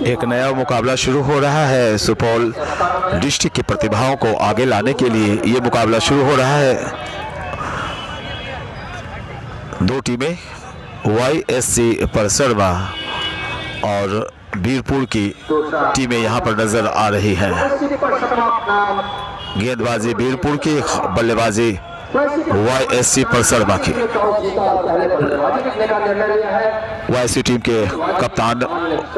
एक नया मुकाबला शुरू हो रहा है। सुपौल डिस्ट्रिक्ट की प्रतिभाओं को आगे लाने के लिए ये मुकाबला शुरू हो रहा है। दो टीमें YSC परसरमा और बीरपुर की टीमें यहां पर नजर आ रही हैं। गेंदबाजी बीरपुर की, बल्लेबाजी YSC परसरमा की। YSC टीम के कप्तान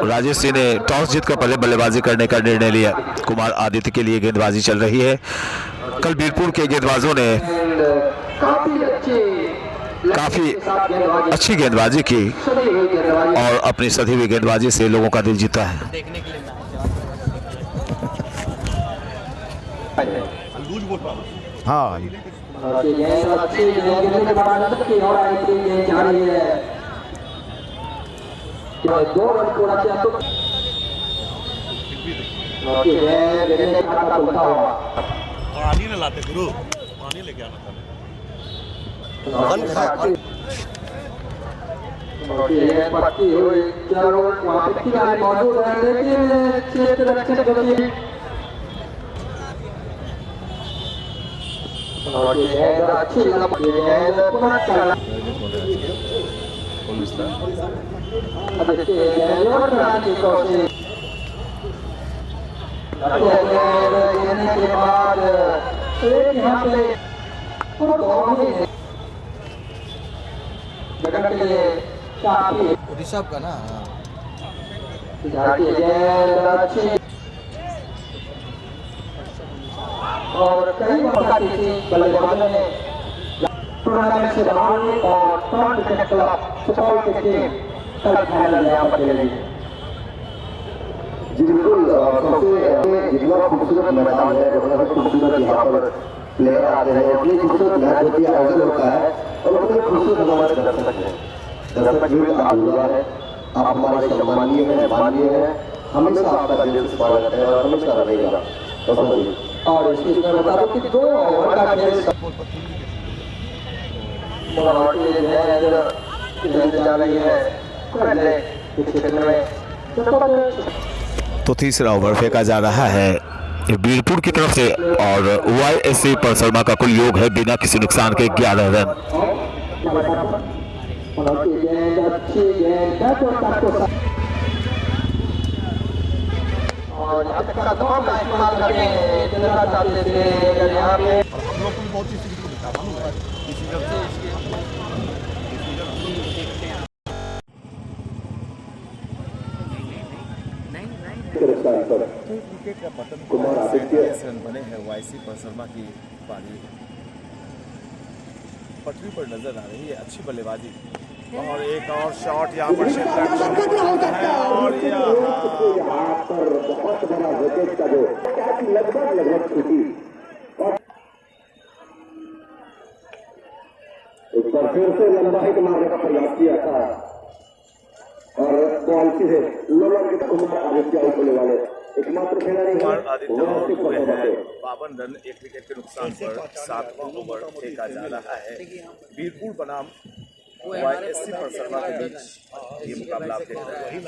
राजेश सिंह ने टॉस जीतकर पहले बल्लेबाजी करने का निर्णय लिया। कुमार आदित्य के लिए गेंदबाजी चल रही है। कल बीरपुर के गेंदबाजों ने काफी अच्छी गेंदबाजी की और अपनी सधी हुई गेंदबाजी से लोगों का दिल जीता है। हाँ, पानी न लाते गुरु, पानी लेके आना था। पक्की हुई चलो वहाँ पे खिलाड़ी मौजूद है, लेकिन क्षेत्र रक्षक गति और ये है अच्छी लंबी है पुनः चला। अब देखिए जोर कराने की कोशिश देने के बाद एक यहाँ पे जगह के लिए काफी ऋषभ का ना अच्छी और कई मौका किसी बल्लेबाजों ने टूर्नामेंट से बाहर और टॉप क्रिकेट क्लब सुपौल की टीम कल फाइनल में यहाँ पर खेलेगी। जी बिल्कुल, सबसे जितना खूबसूरत मैदान है, जितना खूबसूरत यहाँ पर प्लेयर आते हैं, उतनी खूबसूरत मैच होती है, आयोजन होता है और उतनी खूबसूरत हमारे दर्शक हैं। दर्शक भी आलूदा है, आप हमारे सम्मानीय हैं, माननीय हैं, हमेशा आपका दिल से स्वागत है और हमेशा रहेगा। और इसकी बता दो कि 2 ओवर का खेल जा रही है क्षेत्र में। तो तीसरा ओवर फेंका जा रहा है बीरपुर की तरफ से और YSC परसरमा का कुल योग है बिना किसी नुकसान के 11 रन। और का दोनों का इस्तेमाल करके जनता चाहते थे यहाँ पे हम लोग को भी बहुत चीज़ सीखने को मिलता है, मालूम है कुमार आदित्य रन बने हैं। YSC परसरमा की पारी पटरी पर नजर आ रही है। अच्छी बल्लेबाजी और एक और शॉट यहाँ पर और यहाँ पर बहुत बड़ा विकेट का जो लगभग छुट्टी एक बार फिर से लंबा हिट मारने का प्रयास किया था और बॉल सीधे लोअर के कुमार आदित्य आउट होने वाले एकमात्र खिलाड़ी कुमार आदित्य 52 रन, 1 विकेट के नुकसान पर 7वां ओवर फेंका जा रहा है। बीरपुर बनाम YSC परसरमा के बीच ये मुकाबला आप देख रहे हैं।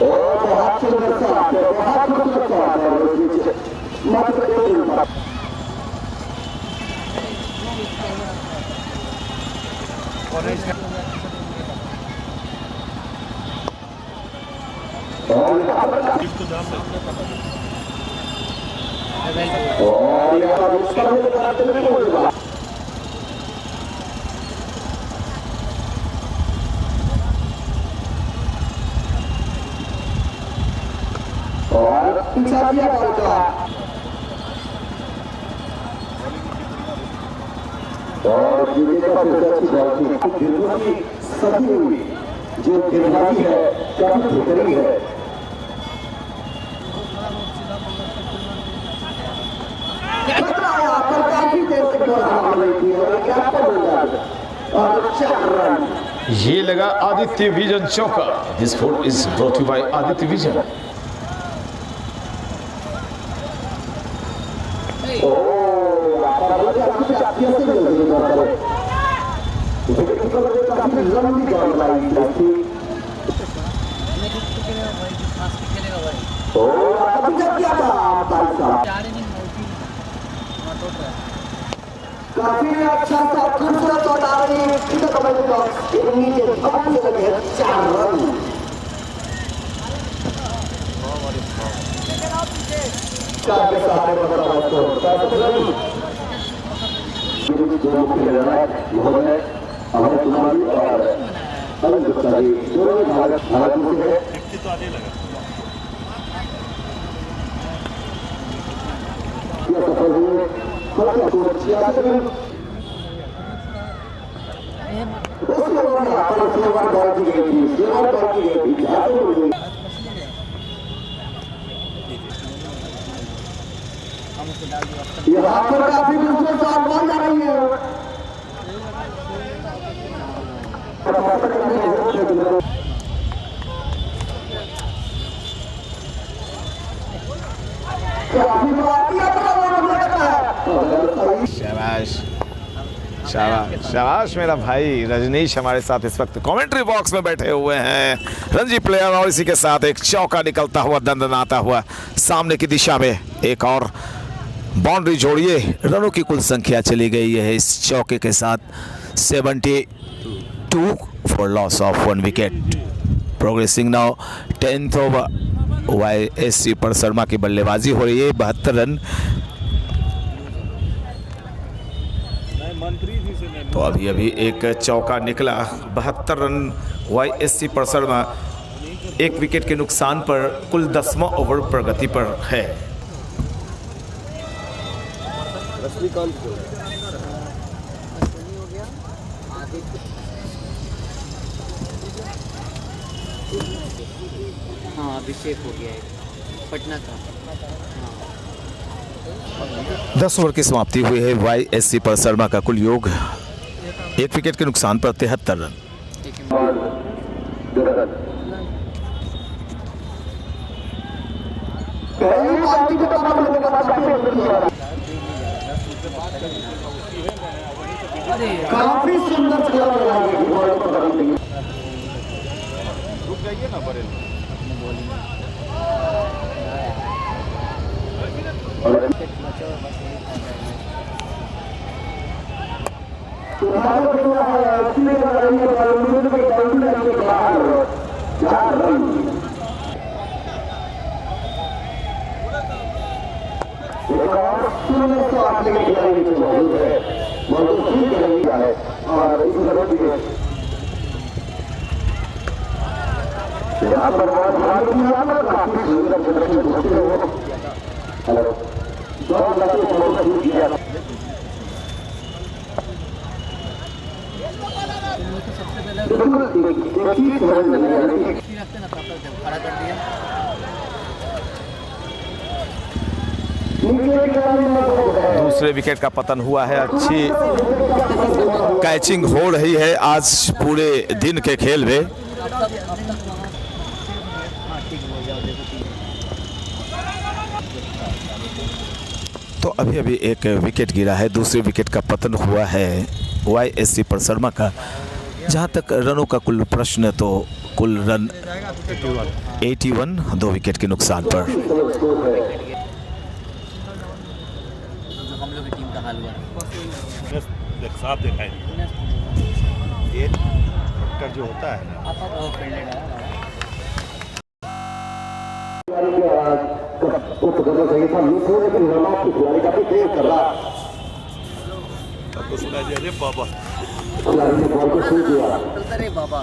बहुत सुंदर शॉट है, बहुत खूबसूरत शॉट है और बीच मात्र 1 रन और यहाँ पर और पीछा दिया बॉल का और जीते का सबसे अच्छी बॉल थी बिल्कुल ही सही हुई जो गेंदबाजी है काफी बेहतरीन है। ये लगा आदित्य विजन चौका। This foot is brought you by Aditya vision. हालांकि आपकी चाबियां से मिल रही है विकेट कीपर ने काफी लंबी गेंद बनाई थी और अभी तक क्या था भाई साहब काफी अच्छा सा खूबसूरत शॉट आ रही है सीधा कमेंट बॉक्स के नीचे धक्के लगे हैं 4 रन चार के सहारे पर तो जो मुख्य निर्णायक महोदय अमर कुमार और अरुण गुप्ता जी दोनों भारत से है तो आने लगा यह सफल हुए उसके बाद बॉल की गई थी यहाँ पर काफी दूसरे साथ बॉल जा रही है शाबाश शाबाश शाबाश मेरा भाई रजनीश हमारे साथ इस वक्त कमेंट्री बॉक्स में बैठे हुए हैं रणजी प्लेयर और इसी के साथ एक चौका निकलता हुआ दंदनाता हुआ सामने की दिशा में एक और बाउंड्री जोड़िए रनों की कुल संख्या चली गई है इस चौके के साथ 72 for loss of 1 wicket progressing now 10th over YSC पर शर्मा की बल्लेबाजी हो रही है 72 रन तो अभी अभी एक चौका निकला 72 रन YSC पर शर्मा 1 विकेट के नुकसान पर कुल 10वां ओवर प्रगति पर है हाँ अभिषेक हो गया है पटना का 10 ओवर की समाप्ति हुई है YSC पर शर्मा का कुल योग 1 विकेट के नुकसान पर 73 रन काफी सुंदर रुक जाइए ना बड़े यहाँ पर काफी दूसरे विकेट का पतन हुआ है अच्छी कैचिंग हो रही है आज पूरे दिन के खेल में तो अभी अभी एक विकेट गिरा है दूसरे विकेट का पतन हुआ है YSC पर शर्मा का जहां तक रनों का कुल प्रश्न तो कुल रन 81 2 विकेट के नुकसान पर हम लोग की टीम का हाल हुआ साफ दिखाई ये फैक्टर जो होता है ना वो फील्डेड है करना चाहिए था ये थोड़े लेकिन नमाज की खिलाड़ी काफी तेज कर रहा तो सुना अरे बाबा खिलाड़ी ने बॉल को छू दिया चलता रे बाबा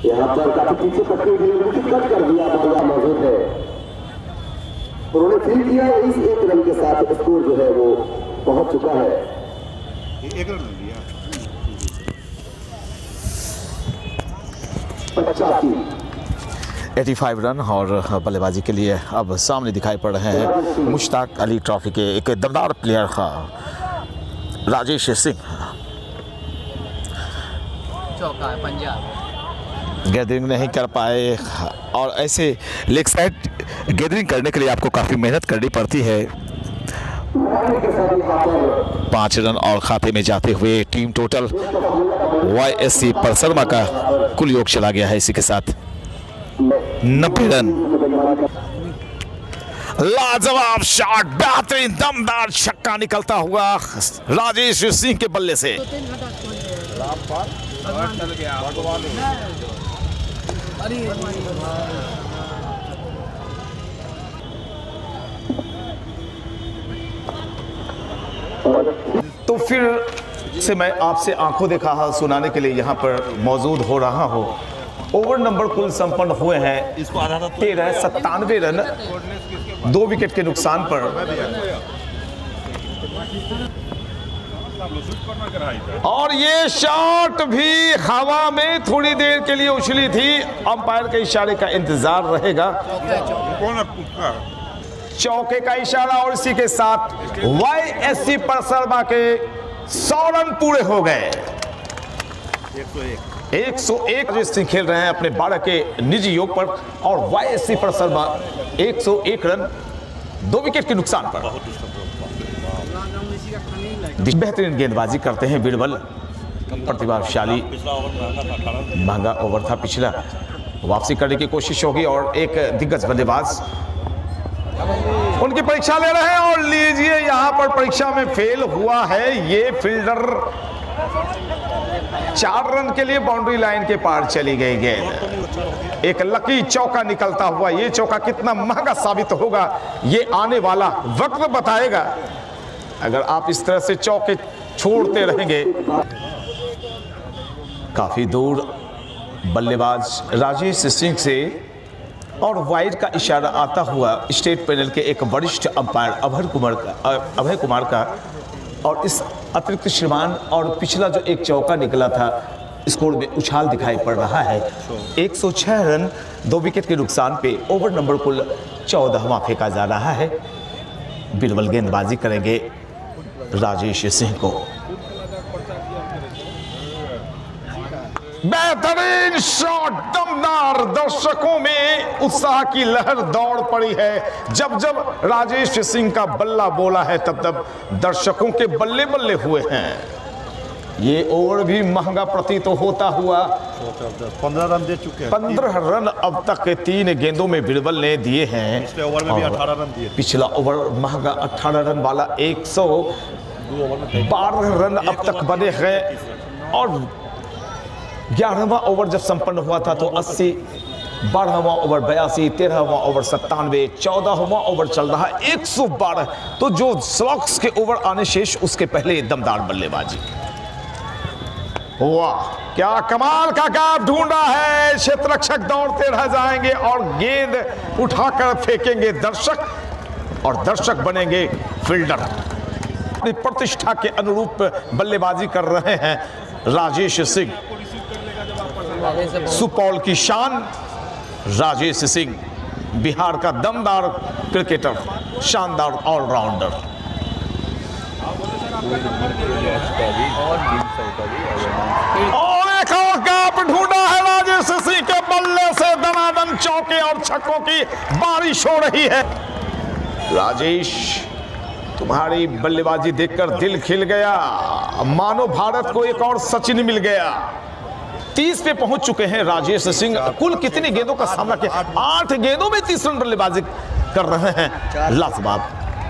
यहाँ पर काफी पीछे पकड़ी गई कट कर दिया बॉल मौजूद है उन्होंने फील किया इस 1 रन के साथ स्कोर जो है वो पहुंच चुका है 1 रन लिया 85 रन और बल्लेबाजी के लिए अब सामने दिखाई पड़ रहे हैं मुश्ताक अली ट्रॉफी के एक दमदार प्लेयर राजेश सिंह चौका है पंजाब गैदरिंग नहीं कर पाए और ऐसे लेग साइड गैदरिंग करने के लिए आपको काफ़ी मेहनत करनी पड़ती है। 5 रन और खाते में जाते हुए टीम टोटल YSC परसरमा का कुल योग चला गया है इसी के साथ 90 रन। लाजवाब शॉट, बेहतरीन दमदार छक्का निकलता हुआ राजेश सिंह के बल्ले से। तो फिर से मैं आपसे आंखों देखा हाल सुनाने के लिए यहाँ पर मौजूद हो रहा हूँ। ओवर नंबर कुल संपन्न हुए हैं 1397 रन 2 विकेट के नुकसान पर। और ये शॉट भी हवा में थोड़ी देर के लिए उछली थी। अंपायर के इशारे का इंतजार रहेगा, चौके का इशारा, और इसी के साथ YSC परसरमा के 100 रन पूरे हो गए। 101 सिंह खेल रहे हैं अपने 12 के निजी योग पर और YSC परसरमा 101 रन 2 विकेट के नुकसान पर। बेहतरीन गेंदबाजी करते हैं बीरबल, प्रतिभाशाली। महंगा ओवर था पिछला, वापसी करने की कोशिश होगी और एक दिग्गज बल्लेबाज उनकी परीक्षा ले रहे हैं। और लीजिए यहां पर परीक्षा में फेल हुआ है ये फील्डर। 4 रन के लिए बाउंड्री लाइन के पार चली गई गेंद। एक लकी चौका निकलता हुआ, ये चौका कितना महंगा साबित होगा ये आने वाला वक्त बताएगा। अगर आप इस तरह से चौके छोड़ते रहेंगे। काफी दूर बल्लेबाज राजेश सिंह से और वाइड का इशारा आता हुआ स्टेट पैनल के एक वरिष्ठ अंपायर अभय कुमार का। और इस अतिरिक्त श्रीमान और पिछला जो एक चौका निकला था स्कोर में उछाल दिखाई पड़ रहा है। 106 रन 2 विकेट के नुकसान पे ओवर नंबर कुल 14वां फेंका जा रहा है। बीरबल गेंदबाजी करेंगे राजेश सिंह को। बेहतरीन शॉट, दमदार। दर्शकों में उत्साह की लहर दौड़ पड़ी है। जब जब राजेश सिंह का बल्ला बोला है तब तब दर्शकों के बल्ले बल्ले हुए हैं। ये ओवर भी महंगा प्रतीत होता हुआ। 15 रन दे चुके हैं। 15 रन अब तक के 3 गेंदों में बीरबल ने दिए हैं। पिछले ओवर में भी 18 रन दिए। पिछला ओवर महंगा 18 रन वाला 112 रन अब तक बने हैं। और 11वां ओवर जब संपन्न हुआ था तो 80, 12वां ओवर 82, 13वां ओवर 97, 14वां ओवर चल रहा 112। तो जो स्लॉक्स के ओवर आने शेष उसके पहले दमदार बल्लेबाजी। वाह, क्या कमाल का गैप ढूंढा है। क्षेत्ररक्षक दौड़ते रह जाएंगे और गेंद उठाकर फेंकेंगे दर्शक, और दर्शक बनेंगे फील्डर। अपनी प्रतिष्ठा के अनुरूप बल्लेबाजी कर रहे हैं राजेश सिंह। सुपौल की शान राजेश सिंह, बिहार का दमदार क्रिकेटर, शानदार ऑलराउंडर। और एक और गैप ढूंढा है राजेश सिंह के बल्ले से। दनादन चौके और छक्कों की बारिश हो रही है। राजेश, तुम्हारी बल्लेबाजी देखकर दिल खिल गया। मानो भारत को एक और सचिन मिल गया। 30 पे पहुंच चुके हैं राजेश सिंह। कुल कितनी गेंदों का सामना किया? 8 गेंदों में 30 रन बल्लेबाजी कर रहे हैं। लाजवाब।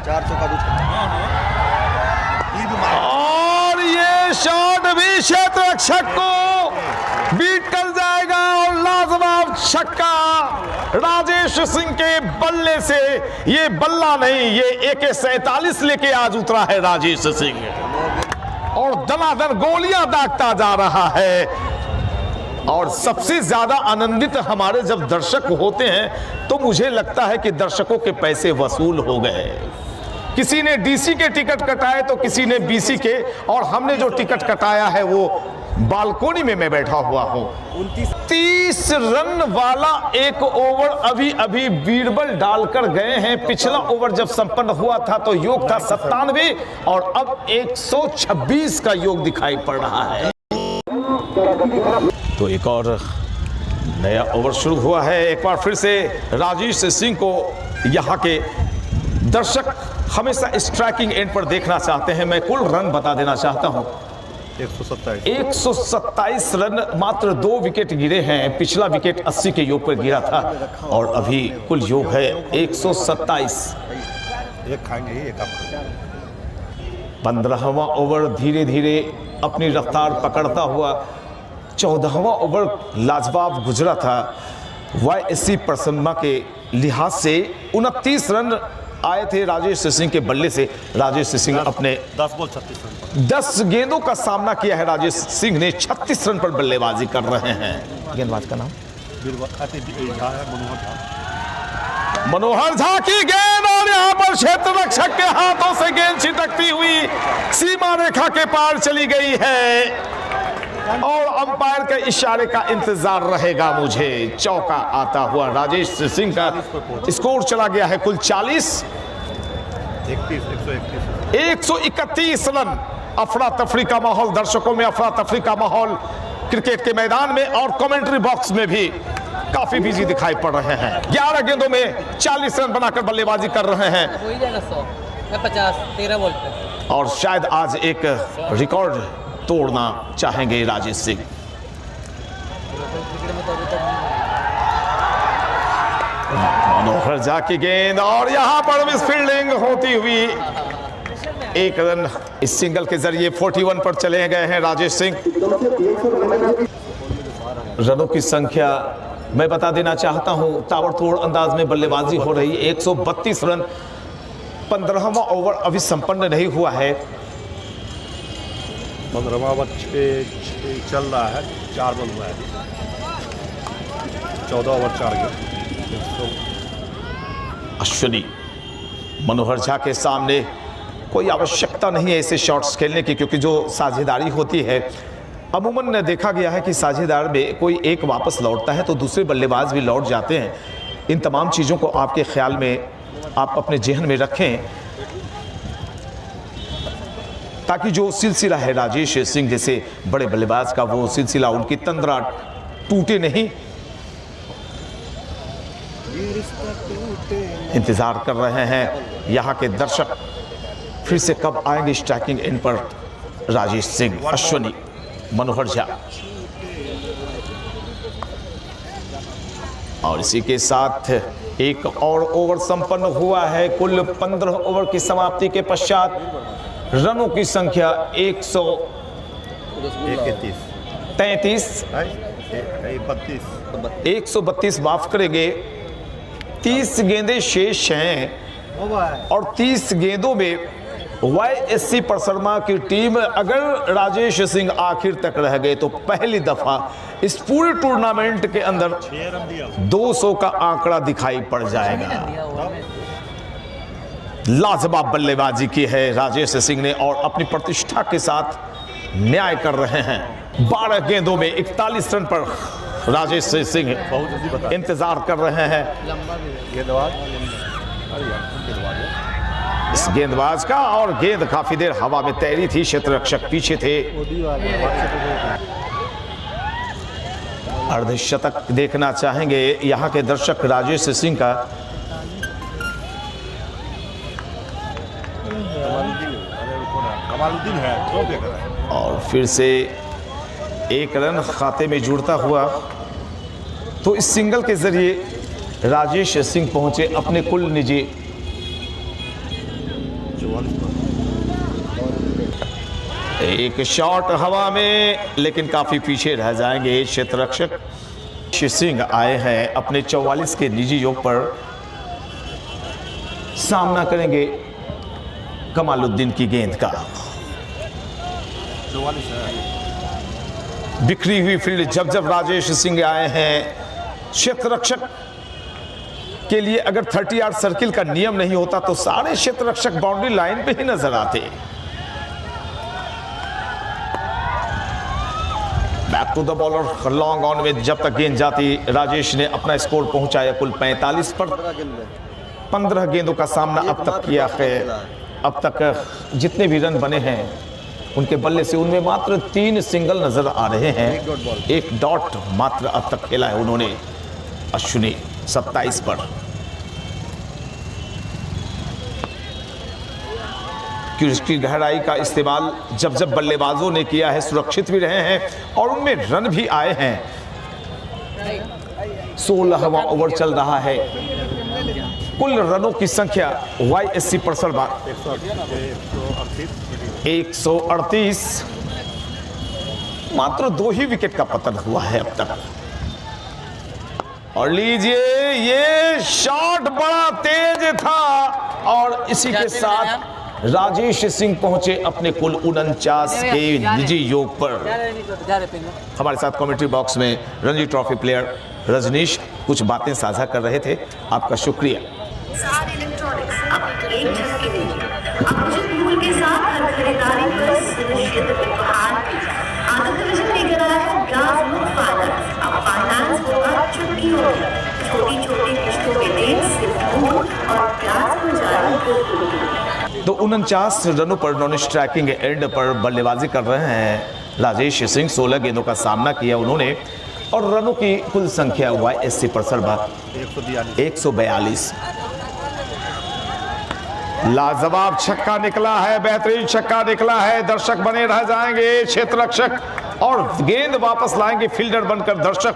4 चौका। और ये शॉट भी क्षेत्ररक्षक को बीट कर जाएगा और लाजवाब छक्का राजेश सिंह के बल्ले से। ये बल्ला नहीं, ये AK-47 लेके आज उतरा है राजेश सिंह और दनादन गोलियां दागता जा रहा है। और सबसे ज्यादा आनंदित हमारे जब दर्शक होते हैं तो मुझे लगता है कि दर्शकों के पैसे वसूल हो गए। किसी ने DC के टिकट कटाए तो किसी ने BC के, और हमने जो टिकट कटाया है वो बालकोनी में मैं बैठा हुआ हूं। 30 रन वाला एक ओवर अभी अभी बीरबल डालकर गए हैं। पिछला ओवर जब संपन्न हुआ था तो योग था 97 और अब 126 का योग दिखाई पड़ रहा है। तो एक और नया ओवर शुरू हुआ है। एक बार फिर से राजेश सिंह को यहाँ के दर्शक हमेशा स्ट्राइकिंग एंड पर देखना चाहते हैं। मैं कुल रन बता देना चाहता हूँ, 127 रन, मात्र 2 विकेट गिरे हैं। पिछला विकेट 80 के योग पर गिरा था और अभी कुल योग है 127। एक खाएंगे ही, एक आप 15वां ओवर धीरे धीरे अपनी रफ्तार पकड़ता हुआ 14वां ओवर लाजवाब गुजरा था। YSC परसरमा के लिहाज से 29 रन आए थे राजेश सिंह के बल्ले से। राजेश सिंह अपने 10 बॉल 36 रन 10 गेंदों का सामना किया है। राजेश सिंह ने 36 रन पर बल्लेबाजी कर रहे हैं। गेंदबाज का नाम मनोहर झा की गेंद, और यहाँ पर क्षेत्र रक्षक के हाथों से गेंद छिटकती हुई सीमा रेखा के पार चली गई है और अंपायर के इशारे का इंतजार रहेगा मुझे। चौका आता हुआ राजेश सिंह का स्कोर चला गया है कुल 40, 131 रन। अफरा तफरी का माहौल, दर्शकों में अफरा तफरी का माहौल क्रिकेट के मैदान में और कमेंट्री बॉक्स में भी काफी बिजी दिखाई पड़ रहे हैं। 11 गेंदों में 40 रन बनाकर बल्लेबाजी कर रहे हैं हो ही जाएगा 100 या 50, 13 बॉल पे। और शायद आज एक रिकॉर्ड तोड़ना चाहेंगे राजेश सिंह। मनोहर झा की गेंद, और यहां पर मिस फील्डिंग होती हुई 1 रन इस सिंगल के जरिए 41 पर चले गए हैं राजेश सिंह। रनों की संख्या मैं बता देना चाहता हूं, ताबड़तोड़ अंदाज में बल्लेबाजी हो रही है। 132 रन, 15वां ओवर अभी संपन्न नहीं हुआ है। 15वां ओवर चल रहा है, 4 बॉल हुआ है, 14 ओवर 4 गेंद। अश्विनी, मनोहर झा के सामने कोई आवश्यकता नहीं है ऐसे शॉट्स खेलने की, क्योंकि जो साझेदारी होती है अमूमन देखा गया है कि साझेदार में कोई एक वापस लौटता है तो दूसरे बल्लेबाज भी लौट जाते हैं। इन तमाम चीज़ों को आपके ख्याल में, आप अपने जहन में रखें, ताकि जो सिलसिला है राजेश सिंह जैसे बड़े बल्लेबाज का, वो सिलसिला, उनकी तंद्रा टूटे नहीं। इंतजार कर रहे हैं यहाँ के दर्शक, फिर से कब आएंगे स्ट्राइकिंग एंड पर राजेश सिंह, अश्विनी, मनोहर झा। और इसी के साथ एक और ओवर संपन्न हुआ है। कुल 15 ओवर की समाप्ति के पश्चात रनों की संख्या 132 माफ करेंगे, 30 गेंदें शेष हैं और 30 गेंदों में YSC परसरमा की टीम, अगर राजेश सिंह आखिर तक रह गए तो पहली दफा इस पूरे टूर्नामेंट के अंदर 200 का आंकड़ा दिखाई पड़ जाएगा। लाजवाब बल्लेबाजी की है राजेश सिंह ने और अपनी प्रतिष्ठा के साथ न्याय कर रहे हैं। 12 गेंदों में 41 रन पर राजेश सिंह इंतजार कर रहे हैं इस गेंदबाज का, और गेंद काफी देर हवा में तैरी थी, क्षेत्र रक्षक पीछे थे। अर्धशतक देखना चाहेंगे यहाँ के दर्शक राजेश सिंह का। कमालुद्दीन है, तो देख रहा है। और फिर से 1 रन खाते में जुड़ता हुआ, तो इस सिंगल के जरिए राजेश सिंह पहुंचे अपने कुल निजी 1 शॉट हवा में, लेकिन काफी पीछे रह जाएंगे क्षेत्र रक्षक। सिंह आए हैं अपने 44 के निजी योग पर, सामना करेंगे कमालुद्दीन की गेंद का। 44 है। बिखरी हुई फील्ड, जब जब राजेश सिंह आए हैं, क्षेत्र रक्षक के लिए अगर 30 यार्ड सर्किल का नियम नहीं होता तो सारे क्षेत्र रक्षक बाउंड्री लाइन पे ही नजर आते। Back to the bowler, long on में जब तक गेंद जाती, राजेश ने अपना स्कोर पहुंचाया कुल 45 पर। 15 गेंदों का सामना अब तक किया है। अब तक जितने भी रन बने हैं उनके बल्ले से उनमें मात्र 3 सिंगल नजर आ रहे हैं। एक डॉट मात्र अब तक खेला है उन्होंने अश्विनी 27 पर। क्रीज की गहराई का इस्तेमाल जब जब बल्लेबाजों ने किया है सुरक्षित भी रहे हैं और उनमें रन भी आए हैं। 16वां ओवर चल रहा है। कुल रनों की संख्या YSC परसरमा 138। मात्र 2 ही विकेट का पतन हुआ है अब तक। और लीजिए ये शॉट बड़ा तेज था और इसी के साथ राजेश सिंह पहुंचे अपने कुल 49 के निजी योग पर। हमारे साथ कमेंट्री बॉक्स में रणजी ट्रॉफी प्लेयर रजनीश कुछ बातें साझा कर रहे थे। आपका शुक्रिया। के साथ हर खरीदारी पर सुनिश्चित उपहार लेकर आया है ब्राज़ फाइनेंस। अब फाइनेंस होगा छुट्टी होगी। छोटी छोटी किस्तों के लिए सिर्फ मूल और ब्याज हो जाएगा। तो 49 रनों पर नॉन स्ट्राइकिंग एंड पर बल्लेबाजी कर रहे हैं राजेश सिंह। 16 गेंदों का सामना किया उन्होंने और रनों की कुल संख्या YSC पर 142। लाजवाब छक्का निकला है, बेहतरीन छक्का निकला है। दर्शक बने रह जाएंगे, क्षेत्र रक्षक और गेंद वापस लाएंगे फील्डर बनकर दर्शक।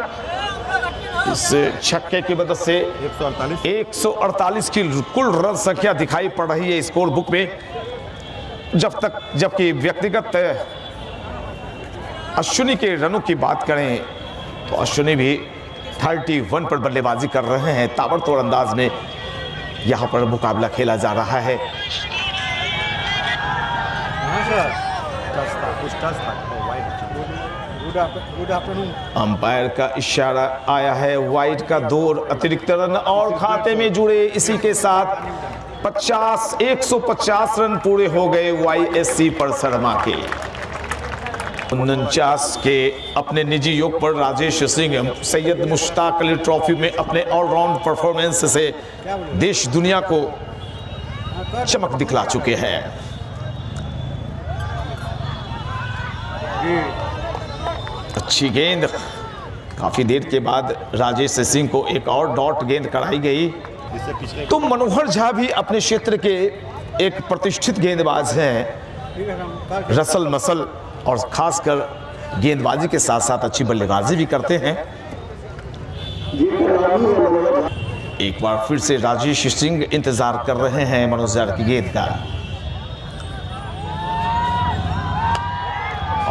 इस छक्के की मदद से 148 की कुल रन संख्या दिखाई पड़ रही है स्कोर बुक में। जबकि व्यक्तिगत अश्विनी के रनों की बात करें तो अश्विनी भी 31 पर बल्लेबाजी कर रहे हैं। ताबड़तोड़ अंदाज में यहां पर मुकाबला खेला जा रहा है। अंपायर का इशारा आया है, वाइड का दौर, अतिरिक्त रन और खाते में जुड़े। इसी के साथ 150 रन पूरे हो गए YSC पर शर्मा के। 49 के अपने निजी योग पर राजेश सिंह सैयद मुश्ताक अली ट्रॉफी में अपने ऑलराउंड परफॉर्मेंस से देश दुनिया को चमक दिखला चुके हैं। अच्छी गेंद, काफी देर के बाद राजेश सिंह को एक और डॉट गेंद कराई गई। तो मनोहर झा भी अपने क्षेत्र के एक प्रतिष्ठित गेंदबाज हैं, रसल मसल, और खासकर गेंदबाजी के साथ साथ अच्छी बल्लेबाजी भी करते हैं। एक बार फिर से राजेश सिंह इंतजार कर रहे हैं मनोज झा की गेंद का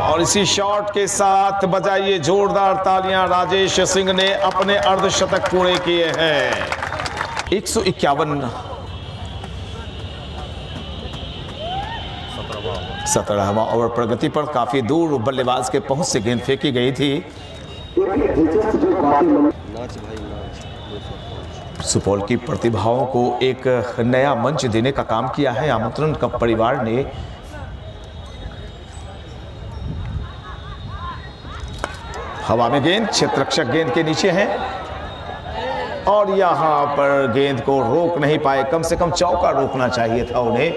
और इसी शॉट के साथ बजाइए जोरदार तालियां। राजेश सिंह ने अपने अर्धशतक पूरे किए हैं। 151 17वां ओवर प्रगति पर काफी दूर बल्लेबाज के पहुंच से गेंद फेंकी गई थी। सुपौल की प्रतिभाओं को एक नया मंच देने का काम किया है आमंत्रण कप परिवार ने। हवा में गेंद, क्षेत्ररक्षक गेंद के नीचे है और यहां पर गेंद को रोक नहीं पाए। कम से कम चौका रोकना चाहिए था उन्हें।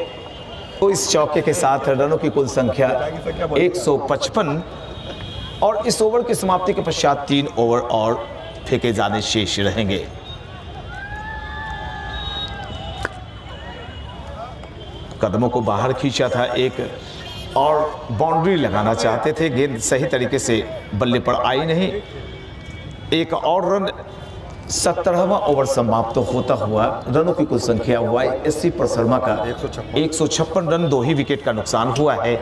तो इस चौके के साथ रनों की कुल संख्या 155 और इस ओवर की समाप्ति के पश्चात 3 ओवर और फेंके जाने शेष रहेंगे। कदमों को बाहर खींचा था एक और बाउंड्री लगाना चाहते थे, गेंद सही तरीके से बल्ले पर आई नहीं। एक और रन 17वां ओवर समाप्त होता हुआ रनों की कुल संख्या YSC पर शर्मा का 156 रन, 2 ही विकेट का नुकसान हुआ है।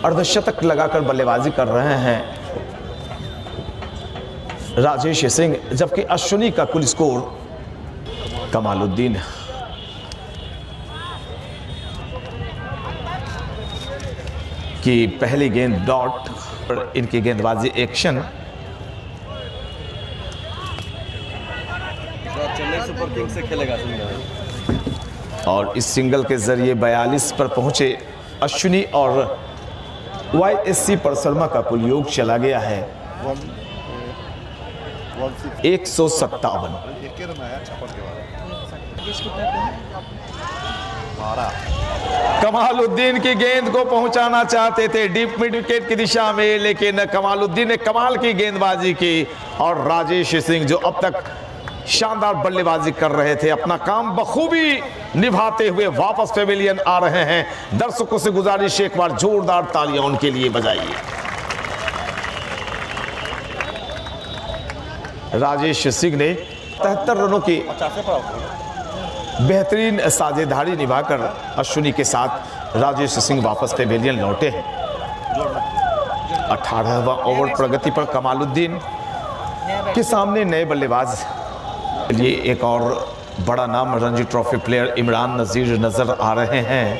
अर्धशतक लगाकर बल्लेबाजी कर रहे हैं राजेश सिंह, जबकि अश्विनी का कुल स्कोर कमालुद्दीन। की पहली गेंद डॉट पर इनकी गेंदबाजी एक्शन। चेन्नई सुपर किंग्स से खेलेगा और इस सिंगल के जरिए 42 पर पहुंचे अश्विनी और YSC पर शर्मा का कुल योग चला गया है 157। कमालुद्दीन की गेंद को पहुंचाना चाहते थे डीप मिड विकेट की दिशा में, लेकिन कमालुद्दीन ने कमाल की गेंदबाजी की और राजेश सिंह जो अब तक शानदार बल्लेबाजी कर रहे थे अपना काम बखूबी निभाते हुए वापस पेविलियन आ रहे हैं। दर्शकों से गुजारिश एक बार जोरदार तालियां उनके लिए बजाइए। राजेश सिंह ने 73 रनों की बेहतरीन साझेदारी निभाकर अश्विनी के साथ राजेश सिंह वापस पेविलियन लौटे हैं। 18वां ओवर प्रगति पर कमालुद्दीन के सामने नए बल्लेबाज लिए एक और बड़ा नाम रणजी ट्रॉफी प्लेयर इमरान नज़ीर नजर आ रहे हैं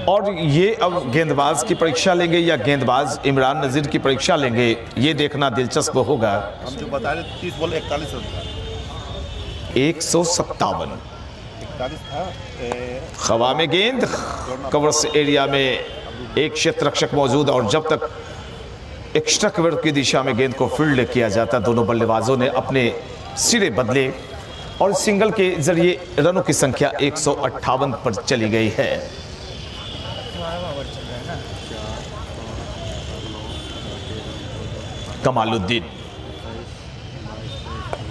और ये अब गेंदबाज की परीक्षा लेंगे या गेंदबाज इमरान नज़ीर की परीक्षा लेंगे, ये देखना दिलचस्प होगा। हम जो बता रहे 30 बॉल 41 रन 157 41 था। हवा में गेंद कवर्स एरिया में एक क्षेत्र रक्षक मौजूद और जब तक एक्स्ट्रा कवर की दिशा में गेंद को फील्ड किया जाता, दोनों बल्लेबाजों ने अपने सिरे बदले और सिंगल के जरिए रनों की संख्या 158 पर चली गई है। कमालुद्दीन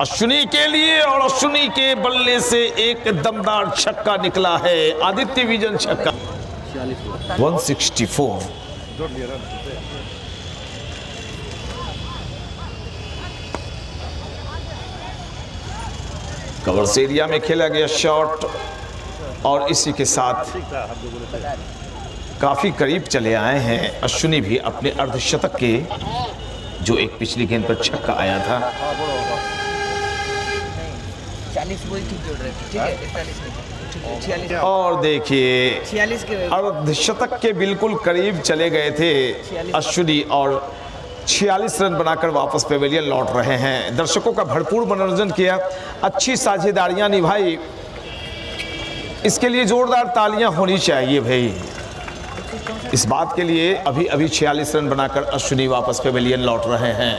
अश्विनी के लिए और अश्विनी के बल्ले से एक दमदार छक्का निकला है, आदित्य विजन छक्का 164। कवर्स एरिया में खेला गया शॉट और इसी के साथ काफी करीब चले आए हैं अश्विनी भी अपने अर्धशतक के, जो एक पिछली गेंद पर छक्का आया था। 40 वही ठीक जोड़ रहे थे, ठीक है 46 नहीं, और देखिए 46 के अर्धशतक के बिल्कुल करीब चले गए थे अश्विनी और 46 रन बनाकर वापस पेविलियन लौट रहे हैं। दर्शकों का भरपूर मनोरंजन किया, अच्छी साझेदारियां निभाई, इसके लिए जोरदार तालियां होनी चाहिए भाई। इस बात के लिए अभी 46 रन बनाकर अश्विनी वापस पेविलियन लौट रहे हैं।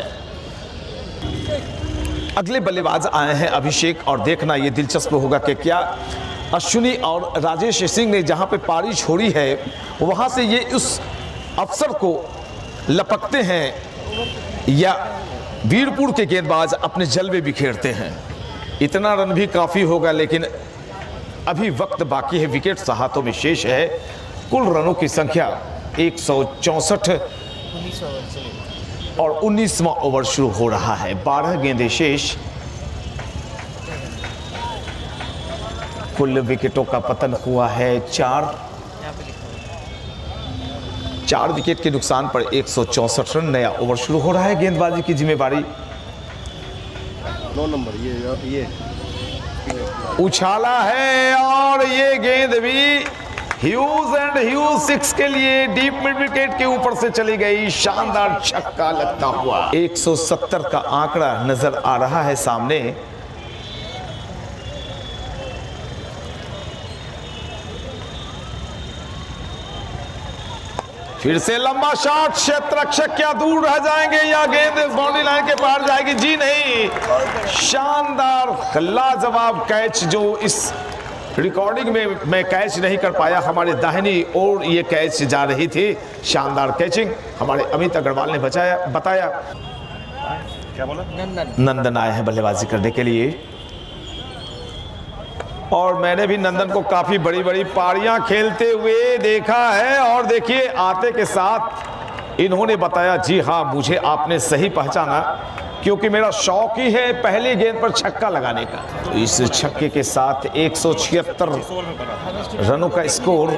अगले बल्लेबाज आए हैं अभिषेक और देखना ये दिलचस्प होगा कि क्या अश्विनी और राजेश सिंह ने जहां पे पारी छोड़ी है वहां से ये उस अवसर को लपकते हैं या वीरपुर के गेंदबाज अपने जलवे बिखेरते हैं। इतना रन भी काफ़ी होगा, लेकिन अभी वक्त बाकी है, विकेट हाथों में शेष है। कुल रनों की संख्या 164 और 19वां ओवर शुरू हो रहा है। 12 गेंदें शेष, कुल विकेटों का पतन हुआ है 4 विकेट के नुकसान पर 164 रन। नया ओवर शुरू हो रहा है, गेंदबाजी की जिम्मेवारी 9 नंबर ये उछाला है और ये गेंद भी ह्यूज एंड ह्यूज 6 के लिए डीप मिड विकेट के ऊपर से चली गई। शानदार छक्का लगता हुआ 170 का आंकड़ा नजर आ रहा है सामने। फिर से लंबा शॉट, क्षेत्र रक्षक क्या दूर रह जाएंगे या गेंद बाउंड्री लाइन के पार जाएगी? जी नहीं, शानदार लाजवाब कैच जो इस रिकॉर्डिंग में मैं कैच नहीं कर पाया, हमारे दाहिनी ओर ये कैच जा रही थी। शानदार कैचिंग हमारे अमित अग्रवाल ने बताया। क्या बोला? नंदन आए हैं बल्लेबाजी करने के लिए और मैंने भी नंदन को काफी बड़ी बड़ी पारियां खेलते हुए देखा है। और देखिए आते के साथ इन्होंने बताया, जी हाँ मुझे आपने सही पहचाना, क्योंकि मेरा शौक ही है पहली गेंद पर छक्का लगाने का। तो इस छक्के के साथ 176 रनों का स्कोर।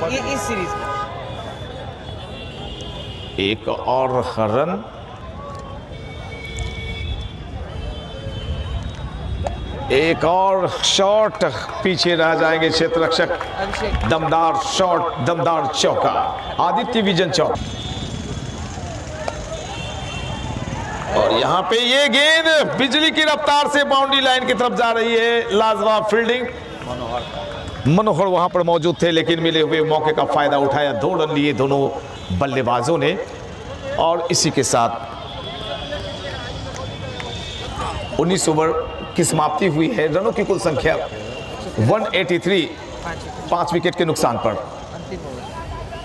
ये इस सीरीज में एक और रन, एक और शॉट, पीछे रह जाएंगे क्षेत्र रक्षक। दमदार शॉट, दमदार चौका, आदित्य विजन चौक। और यहाँ पे ये गेंद बिजली की रफ्तार से बाउंड्री लाइन की तरफ जा रही है। लाजवाब फील्डिंग, मनोहर वहां पर मौजूद थे लेकिन मिले हुए मौके का फायदा उठाया। 2 रन लिए दोनों बल्लेबाजों ने और इसी के साथ 19 ओवर की समाप्ति हुई है। रनों की कुल संख्या 183, 5 विकेट के नुकसान पर। अंतिम ओवर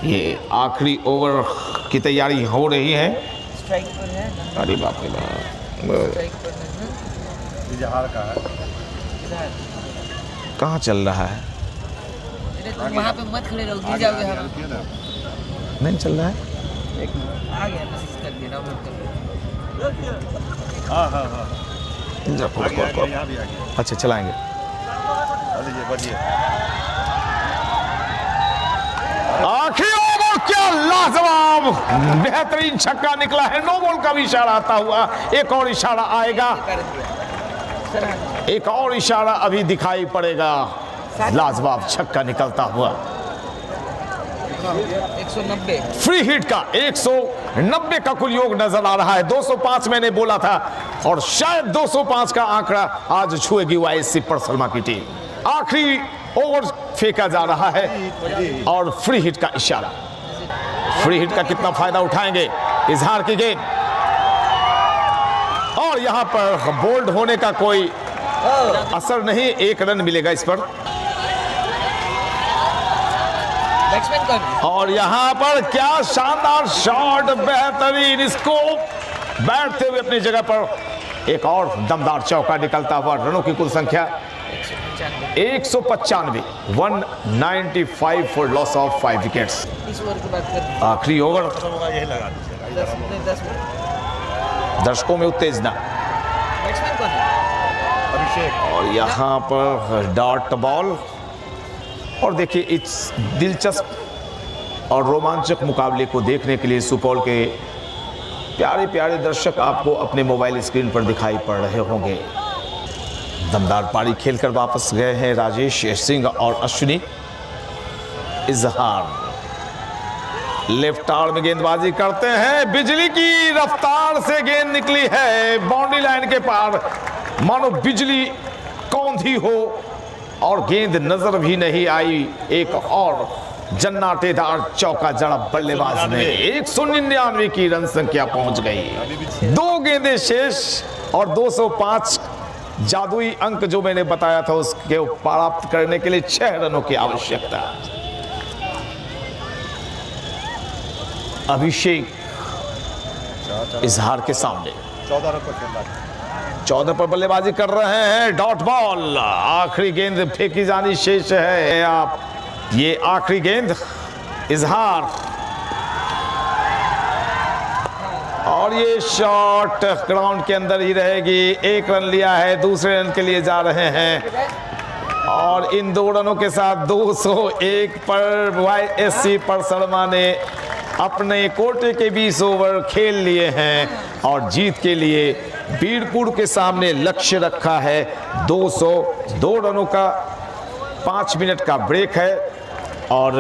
ये आखिरी ओवर की तैयारी हो रही है। स्ट्राइक पर है, अरे बाप रे बाप, स्ट्राइक पर है। इजहार का है। इधर कहाँ चल रहा है? अरे तुम वहाँ पे मत खड़े रहो, गिर जाओगे। हाँ नहीं चल रहा है। आ गया, मैसेज कर दिया, डाउनलोड कर दिया। हाँ यहाँ भी आ गया। अच्छा चलाएंगे। ये बढ़िया। आखिरी ओवर, क्या लाजवाब बेहतरीन छक्का निकला है। नो बॉल का भी इशारा आता हुआ, एक और इशारा आएगा, कर दिया सर। हाँ एक और इशारा अभी दिखाई पड़ेगा। लाजवाब छक्का निकलता हुआ। 190 फ्री हिट का 190 का कुल योग नजर आ रहा है। 205 मैंने बोला था और शायद 205 का आंकड़ा आज छुएगी वाईएससी परसरमा की टीम। आखिरी ओवर फेंका जा रहा है और फ्री हिट का इशारा। फ्री हिट का कितना फायदा उठाएंगे इजहार की गेंद, और यहां पर बोल्ड होने का कोई असर नहीं। 1 रन मिलेगा इस पर। बैट्समैन कौन है? और यहां पर क्या शानदार शॉट, बेहतरीन स्कोप। बैठते हुए अपनी जगह पर एक और दमदार चौका निकलता हुआ। रनों की कुल संख्या 195, 195 फॉर लॉस ऑफ 5 विकेट्स। इस ओवर की बात कर। आखिरी ओवर, यही लगा दीजिएगा। 10 मिनट। दर्शकों में उत्तेजना। बैट्समैन कौन है? अभिषेक। और यहां पर डॉट बॉल। और देखिए इस दिलचस्प और रोमांचक मुकाबले को देखने के लिए सुपौल के प्यारे प्यारे दर्शक आपको अपने मोबाइल स्क्रीन पर दिखाई पड़ रहे होंगे। दमदार पारी खेलकर वापस गए हैं राजेश सिंह और अश्विनी। इजहार लेफ्ट आर्म में गेंदबाजी करते हैं, बिजली की रफ्तार से गेंद निकली है बाउंड्री लाइन के पार, मानो बिजली कौंधी हो और गेंद नजर भी नहीं आई। एक और जन्नाटेदार चौका जड़ा बल्लेबाज ने। 199 की रन संख्या पहुंच गई। 2 गेंदें शेष और 205 जादुई अंक जो मैंने बताया था उसके प्राप्त करने के लिए 6 रनों की आवश्यकता। अभिषेक इजहार के सामने 14 रन पर खेल रहा है। 14 पर बल्लेबाजी कर रहे हैं। डॉट बॉल, आखिरी गेंद फेंकी जानी शेष है। आप ये आखिरी गेंद इजहार, और ये शॉट ग्राउंड के अंदर ही रहेगी। 1 रन लिया है, दूसरे रन के लिए जा रहे हैं और इन 2 रनों के साथ 201 पर वाईएससी परसरमा ने अपने कोटे के 20 ओवर खेल लिए हैं और जीत के लिए बीरपुर के सामने लक्ष्य रखा है 202 रनों का। 5 मिनट का ब्रेक है और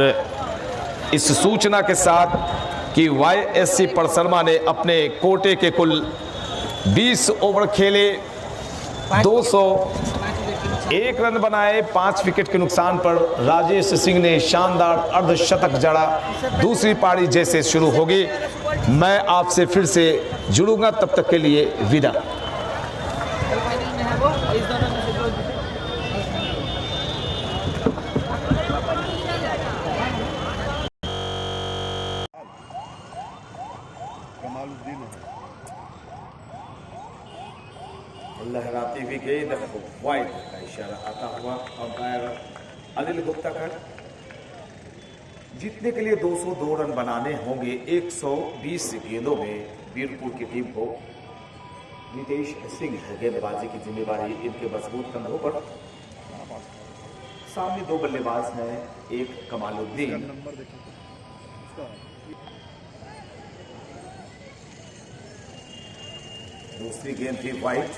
इस सूचना के साथ कि वाईएससी परसरमा ने अपने कोटे के कुल 20 ओवर खेले, 201 रन बनाए, 5 विकेट के नुकसान पर राजेश सिंह ने शानदार अर्धशतक जड़ा। दूसरी पारी जैसे शुरू होगी मैं आपसे फिर से जुड़ूंगा, तब तक के लिए विदा। फाइनल में है वो, इस दोनों में से जो कमालुद्दीन है। लहराती हुई गेंद वाइड का इशारा आता हुआ अंपायर अनिल गुप्ता का। जीतने के लिए 202 रन बनाने होंगे 120 गेंदों में। बीरपुर की टीम को नितेश सिंह गेंदबाजी की जिम्मेवारी इनके मजबूत कंधों पर। सामने 2 बल्लेबाज हैं, एक कमालुद्दीन, दूसरी गेंद थी वाइड।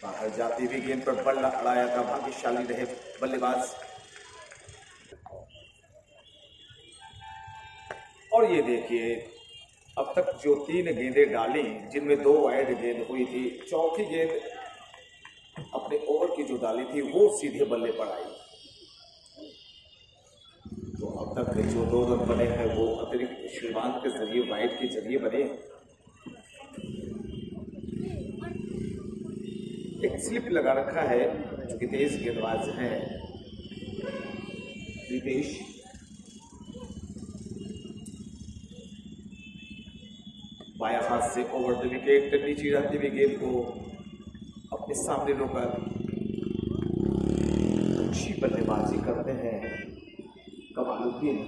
बाहर जाती हुई गेंद पर बल्ला अड़ाया था भाग्यशाली रहे बल्लेबाज। और ये देखिए अब तक जो 3 गेंदें डाली जिनमें 2 वाइड गेंद हुई थी, चौथी गेंद अपने ओवर की जो डाली थी वो सीधे बल्ले पर आई। तो अब तक जो 2 रन बने हैं वो अतिरिक्त श्रीमान के जरिए वाइड के जरिए बने। एक स्लिप लगा रखा है, जो कि तेज गेंदबाज हैं रितेश। बाया हाथ से ओवर द विकेट नीचे रहती हुई गेंद को अपने सामने रोकर अच्छी बल्लेबाजी करते हैं कमालुद्दीन।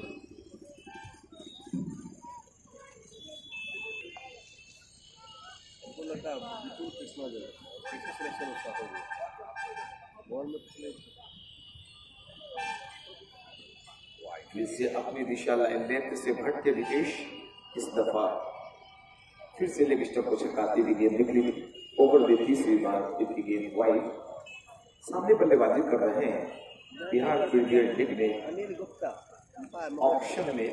फिर से अपनी दिशा लाइन लेंथ से भटके विकेश इस दफा फिर से लेग स्टंप को छकाती हुई गेंद निकली ओवर द तीसरी बार जबकि गेंद वाइड। सामने बल्लेबाजी कर रहे हैं बिहार क्रिकेट लीग में ऑप्शन में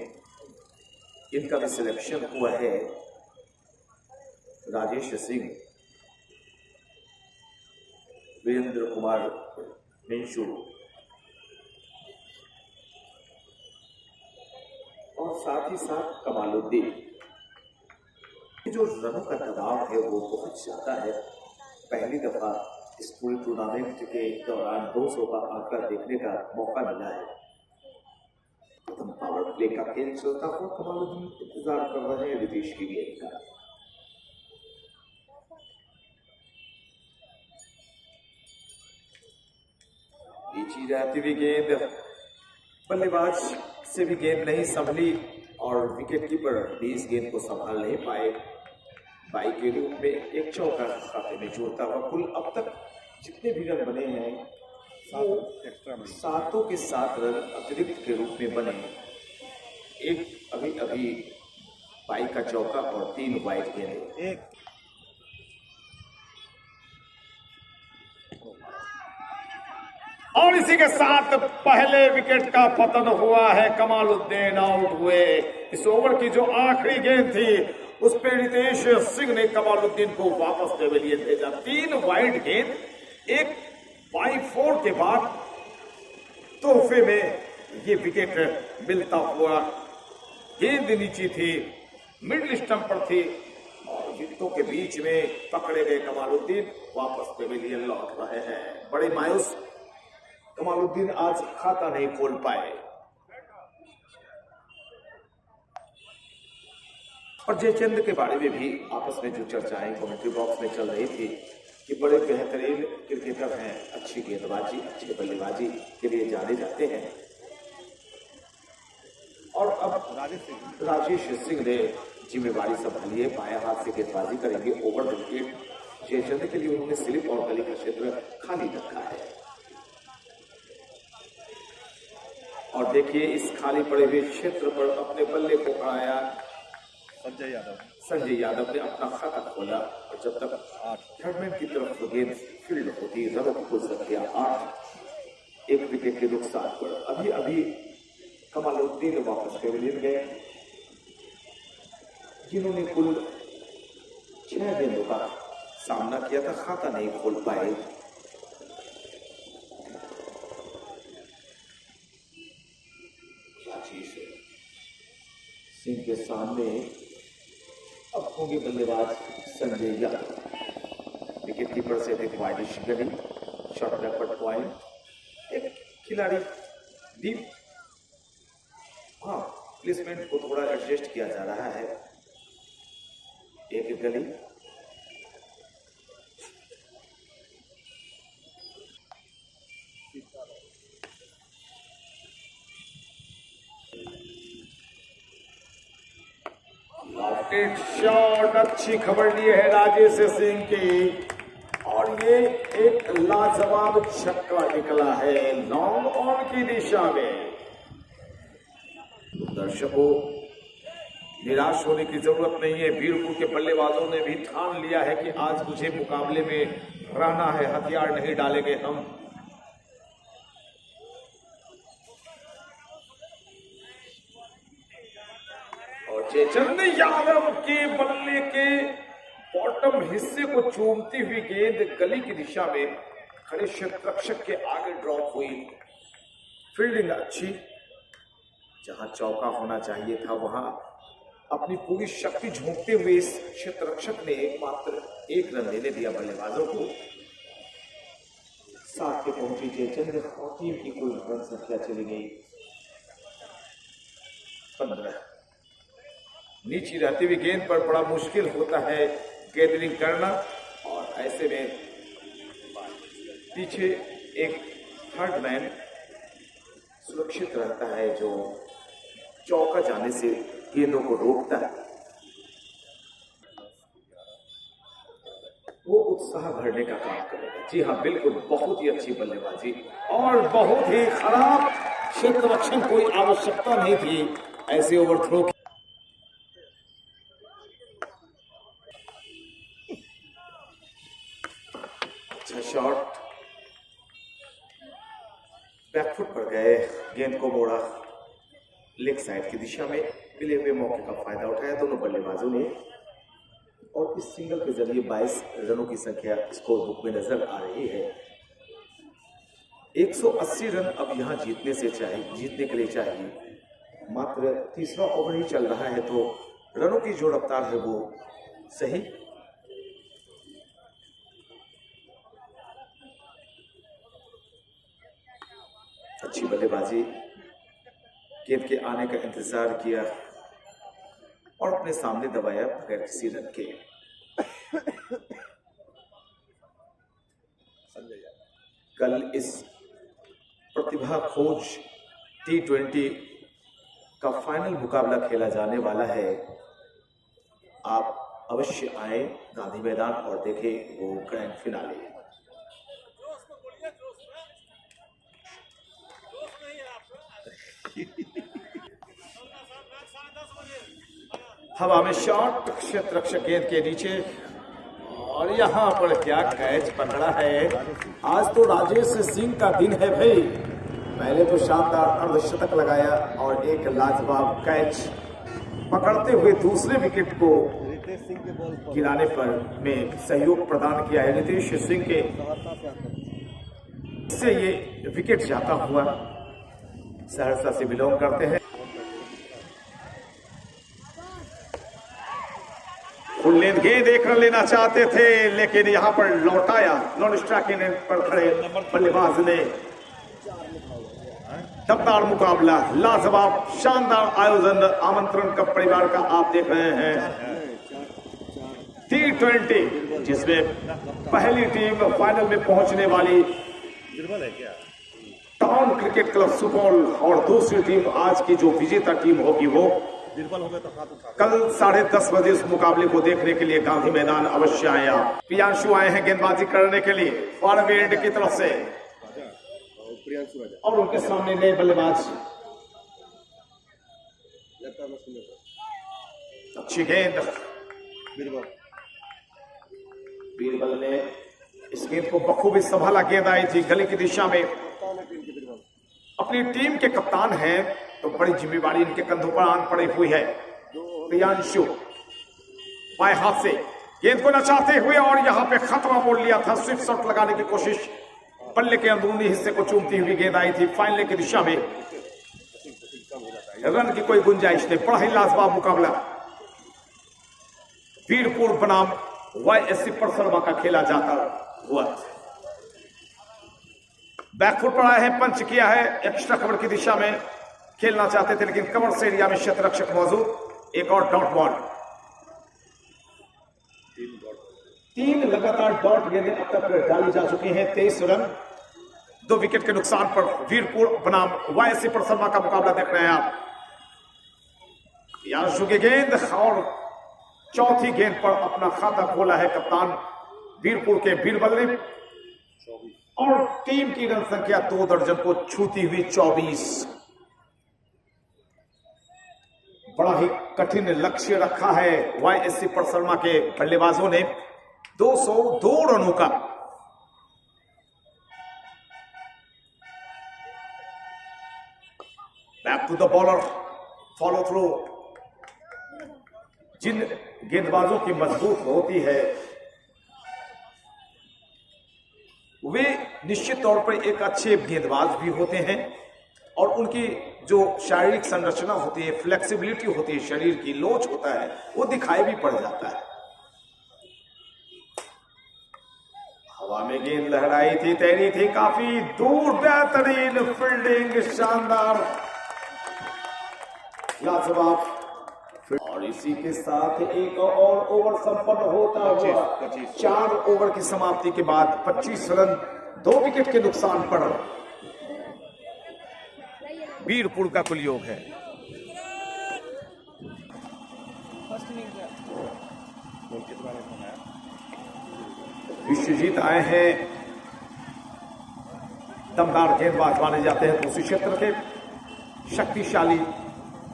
इनका भी सिलेक्शन हुआ है राजेश सिंह, वीरेंद्र कुमार मिंशू और साथ ही साथ कमालुद्दीन। जो रनों का दबाव है वो बहुत ज्यादा है। पहली दफा इस पूरे टूर्नामेंट के दौरान 200 का आंकड़ा देखने का मौका मिला है। प्रथम पावर प्ले का खेल चलता हुआ कमालुद्दीन इंतजार कर रहे हैं रितेश की गेंद का। नीचे जाती हुई गेंद बल्लेबाज से भी गेंद नहीं संभली और विकेट कीपर भी इस गेंद को संभाल नहीं पाए। बाई के रूप में एक चौका खाते में जोड़ता हुआ कुल अब तक जितने भी रन बने हैं वो सातों के 7 रन अतिरिक्त के रूप में बने। एक अभी बाई का चौका और 3 वाइड गेंद। और इसी के साथ पहले विकेट का पतन हुआ है। कमालुद्दीन आउट हुए। इस ओवर की जो आखिरी गेंद थी उस पर रितेश सिंह ने कमालुद्दीन को वापस पेविलियन भेजा। 3 वाइड गेंद, एक बाई 4 के बाद तोहफे में ये विकेट मिलता हुआ। गेंद नीचे थी, मिडिल स्टंप पर थी और विकेटों के बीच में पकड़े गए कमालुद्दीन वापस पेविलियन लौट रहे हैं। बड़े मायूस कमालुद्दीन आज खाता नहीं खोल पाए। और जयचंद के बारे में भी आपस में जो चर्चाएं कमेंट्री बॉक्स में चल रही थी कि बड़े बेहतरीन क्रिकेटर हैं, अच्छी गेंदबाजी अच्छी बल्लेबाजी के लिए जाने जाते हैं। और अब राजेश सिंह ने जिम्मेवारी संभाली है, बाया हाथ से गेंदबाजी करेंगे ओवर द विकेट। जयचंद के लिए उन्होंने स्लिप और गली का क्षेत्र खाली रखा है। और देखिए इस खाली पड़े हुए क्षेत्र पर अपने बल्ले को आया संजय यादव ने अपना खाता खोला और जब तक थर्डमैन की तरफ गेंद फील्ड होती रनों की कुल संख्या 8, 1 विकेट के नुकसान पर अभी कमालुद्दीन वापस पेविलियन गए, जिन्होंने कुल 6 गेंदों का सामना किया था, खाता नहीं खोल पाए। राजेश सिंह के सामने अब होंगे बल्लेबाज संजय यादव। विकेट कीपर से एक वाइडिश गली, शॉर्ट बैकवर्ड पॉइंट, एक खिलाड़ी डीप। हाँ, प्लेसमेंट को थोड़ा एडजस्ट किया जा रहा है। एक गली, शॉट, अच्छी खबर ली है राजेश सिंह की और ये एक लाजवाब छक्का निकला है लॉन्ग ऑन की दिशा में। दर्शकों निराश होने की जरूरत नहीं है। वीरपुर के बल्लेबाजों ने भी ठान लिया है कि आज मुझे मुकाबले में रहना है, हथियार नहीं डालेंगे हम। जयचंद यादव के बल्ले के बॉटम हिस्से को चूमती हुई गेंद गली की दिशा में खड़े क्षेत्ररक्षक के आगे ड्रॉप हुई। फील्डिंग अच्छी, जहां चौका होना चाहिए था वहां अपनी पूरी शक्ति झोंकते हुए इस क्षेत्ररक्षक ने मात्र 1 रन लेने दिया बल्लेबाजों को। 7 पे पहुंची जयचंद्र और टीम की कुल रन संख्या चली गई 15। नीचे रहती हुई गेंद पर बड़ा मुश्किल होता है गैदरिंग करना, और ऐसे में पीछे एक थर्ड मैन सुरक्षित रहता है जो चौका जाने से गेंदों को रोकता है। वो उत्साह भरने का काम करेगा। जी हाँ, बिल्कुल, बहुत ही अच्छी बल्लेबाजी और बहुत ही खराब क्षेत्र रक्षण, कोई आवश्यकता नहीं थी ऐसे ओवरथ्रो की। अच्छा शॉट, बैकफुट पर गए, गेंद को मोड़ा लेग साइड की दिशा में। मिले हुए मौके का फायदा उठाया दोनों बल्लेबाजों ने, और इस सिंगल के जरिए 22 रनों की संख्या स्कोर बुक में नजर आ रही है। 180 रन अब यहां जीतने के लिए चाहिए। मात्र तीसरा ओवर ही चल रहा है, तो रनों की जो रफ्तार है वो सही। अच्छी बल्लेबाजी, गेंद के आने का इंतजार किया और अपने सामने दबाया बगैर किसी रन के। कल इस प्रतिभा खोज T20 का फाइनल मुकाबला खेला जाने वाला है। आप अवश्य आए गांधी मैदान और देखें वो ग्रैंड फिनाले। हवा में शॉट, क्षेत्र रक्षक गेंद के नीचे, और यहाँ पर क्या कैच पकड़ा है। आज तो राजेश सिंह का दिन है भाई। पहले तो शानदार अर्धशतक लगाया और एक लाजवाब कैच पकड़ते हुए दूसरे विकेट को गिराने पर में सहयोग प्रदान किया है नीतीश सिंह के। इससे ये विकेट जाता हुआ सहरसा से बिलोंग करते हैं। फुल लेंथ गेंद एक रन लेना चाहते थे, लेकिन यहां पर लौटाया नॉन स्ट्राइकिंग पर खड़े बल्लेबाज ने। दमदार मुकाबला, लाजवाब शानदार आयोजन आमंत्रण का परिवार का आप देख रहे हैं। T20 जिसमें पहली टीम फाइनल में पहुंचने वाली टाउन क्रिकेट क्लब सुपौल, और दूसरी टीम आज की जो विजेता टीम होगी वो कल 10:30 बजे इस मुकाबले को देखने के लिए गांधी मैदान अवश्य आया। प्रियांशु आए हैं गेंदबाजी करने के लिए फॉरवर्ड की तरफ से, और उनके सामने नए बल्लेबाज। अच्छी गेंद, बीरबल ने इस गेंद को बखूबी संभाला। गेंद आई थी गली की दिशा में। अपनी टीम के कप्तान हैं तो बड़ी जिम्मेवारी इनके कंधों पर आन पड़ी हुई है। प्रियांशु बाएं हाथ से गेंद को नचाते हुए, और यहां पे खतरा बोल लिया था। स्विफ्ट शॉट लगाने की कोशिश, बल्ले के अंदरूनी हिस्से को चूमती हुई गेंद आई थी फाइनल की दिशा में। रन की कोई गुंजाइश नहीं। बड़ा ही लाजवाब मुकाबला वीरपुर बनाम YSC परसरमा का खेला जाता हुआ। बैकफुट पर आए हैं, पंच किया है, एक्स्ट्रा कवर की दिशा में खेलना चाहते थे, लेकिन कवर से एरिया में क्षेत्र रक्षक मौजूद। एक और डॉट बॉल, 3 लगातार डॉट गेंदें अब तक डाली जा चुकी हैं। 23 रन 2 विकेट के नुकसान पर वीरपुर बनाम YSC परसरमा का मुकाबला देख रहे हैं आप। प्रियांशु की गेंद, और चौथी गेंद पर अपना खाता खोला है कप्तान वीरपुर के बीरबल ने, और टीम की रन संख्या 2 दर्जन को छूती हुई 24। बड़ा ही कठिन लक्ष्य रखा है YSC परसरमा के बल्लेबाजों ने, 202 रनों का। Back to the bowler, follow through. जिन गेंदबाजों की मजबूत होती है वे निश्चित तौर पर एक अच्छे गेंदबाज भी होते हैं, और उनकी जो शारीरिक संरचना होती है, फ्लेक्सिबिलिटी होती है, शरीर की लोच होता है, वो दिखाई भी पड़ जाता है। हवा हवा में गेंद लहराई थी, तैरी थी काफी दूर, बेहतरीन फील्डिंग, शानदार, लाजवाब। और इसी के साथ एक और ओवर संपन्न होता हुआ 4 ओवर की समाप्ति के बाद 25 रन 2 विकेट के नुकसान पर वीरपुर का कुल योग है। विश्वजीत आए हैं, दमदार गेंदबाज माने जाते हैं, दूसरे क्षेत्र के शक्तिशाली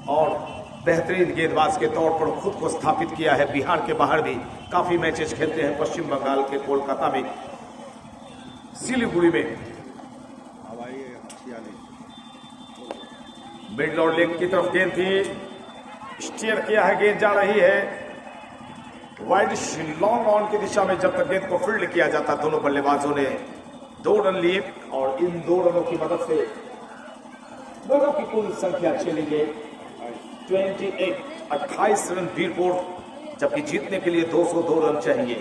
और बेहतरीन गेंदबाज के तौर पर खुद को स्थापित किया है। बिहार के बाहर भी काफी मैचेस खेलते हैं, पश्चिम बंगाल के कोलकाता में, सिलीगुड़ी में। मिडल और लेग की तरफ गेंद थी, स्टीयर किया है, गेंद जा रही है वाइड लॉन्ग ऑन की दिशा में। जब तक गेंद को फील्ड किया जाता, दोनों बल्लेबाजों ने 2 रन लिए और इन 2 रनों की मदद से दोनों की कुल संख्या चली गई 28 रन वीरपुर, जबकि जीतने के लिए 202 रन चाहिए।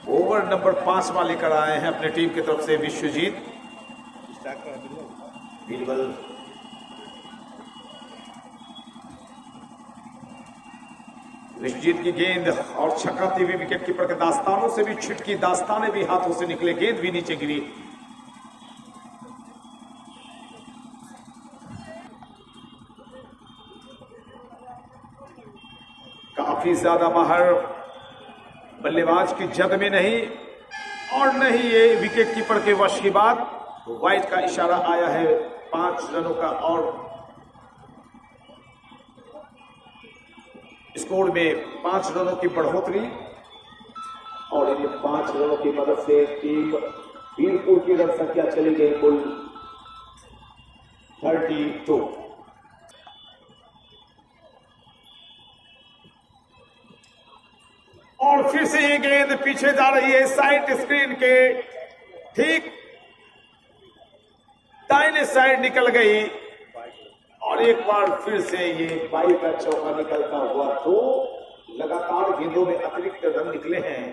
ओवर नंबर 5 वाले लेकर आए हैं अपने टीम की तरफ से विश्वजीत। बीरबल विश्वजीत की गेंद और छक्का हुई विकेट कीपर के दास्तानों से भी छिटकी, दास्ताने भी हाथों से निकले, गेंद भी नीचे गिरी। काफी ज्यादा बाहर, बल्लेबाज की जद में नहीं और नहीं ये विकेट कीपर के वश की बात। वाइड का इशारा आया है 5 रनों का और स्कोर में 5 रनों की बढ़ोतरी और इन 5 रनों की मदद से टीम वीरपुर की रन संख्या चली गई कुल 32। और फिर से ये गेंद पीछे जा रही है, साइड स्क्रीन के ठीक दाहिने साइड निकल गई और एक बार फिर से ये 22 का चौका निकलता हुआ। 2 लगातार गेंदों में अतिरिक्त रन निकले हैं,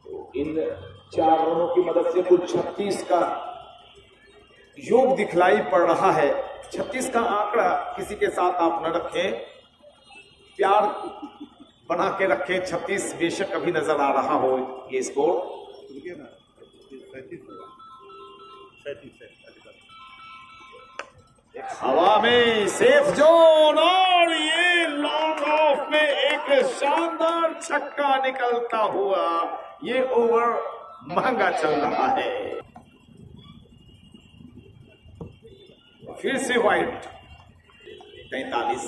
तो इन 4 रनों की मदद से कुल 36 का योग दिखलाई पड़ रहा है। 36 का आंकड़ा किसी के साथ आप न रखें, प्यार बना के रखें। 36 बेशक अभी नजर आ रहा हो ये स्कोर। हवा में सेफ जोन और ये लॉन्ग ऑफ में एक शानदार छक्का निकलता हुआ, ये ओवर महंगा चल रहा है। फिर से वाइड 43।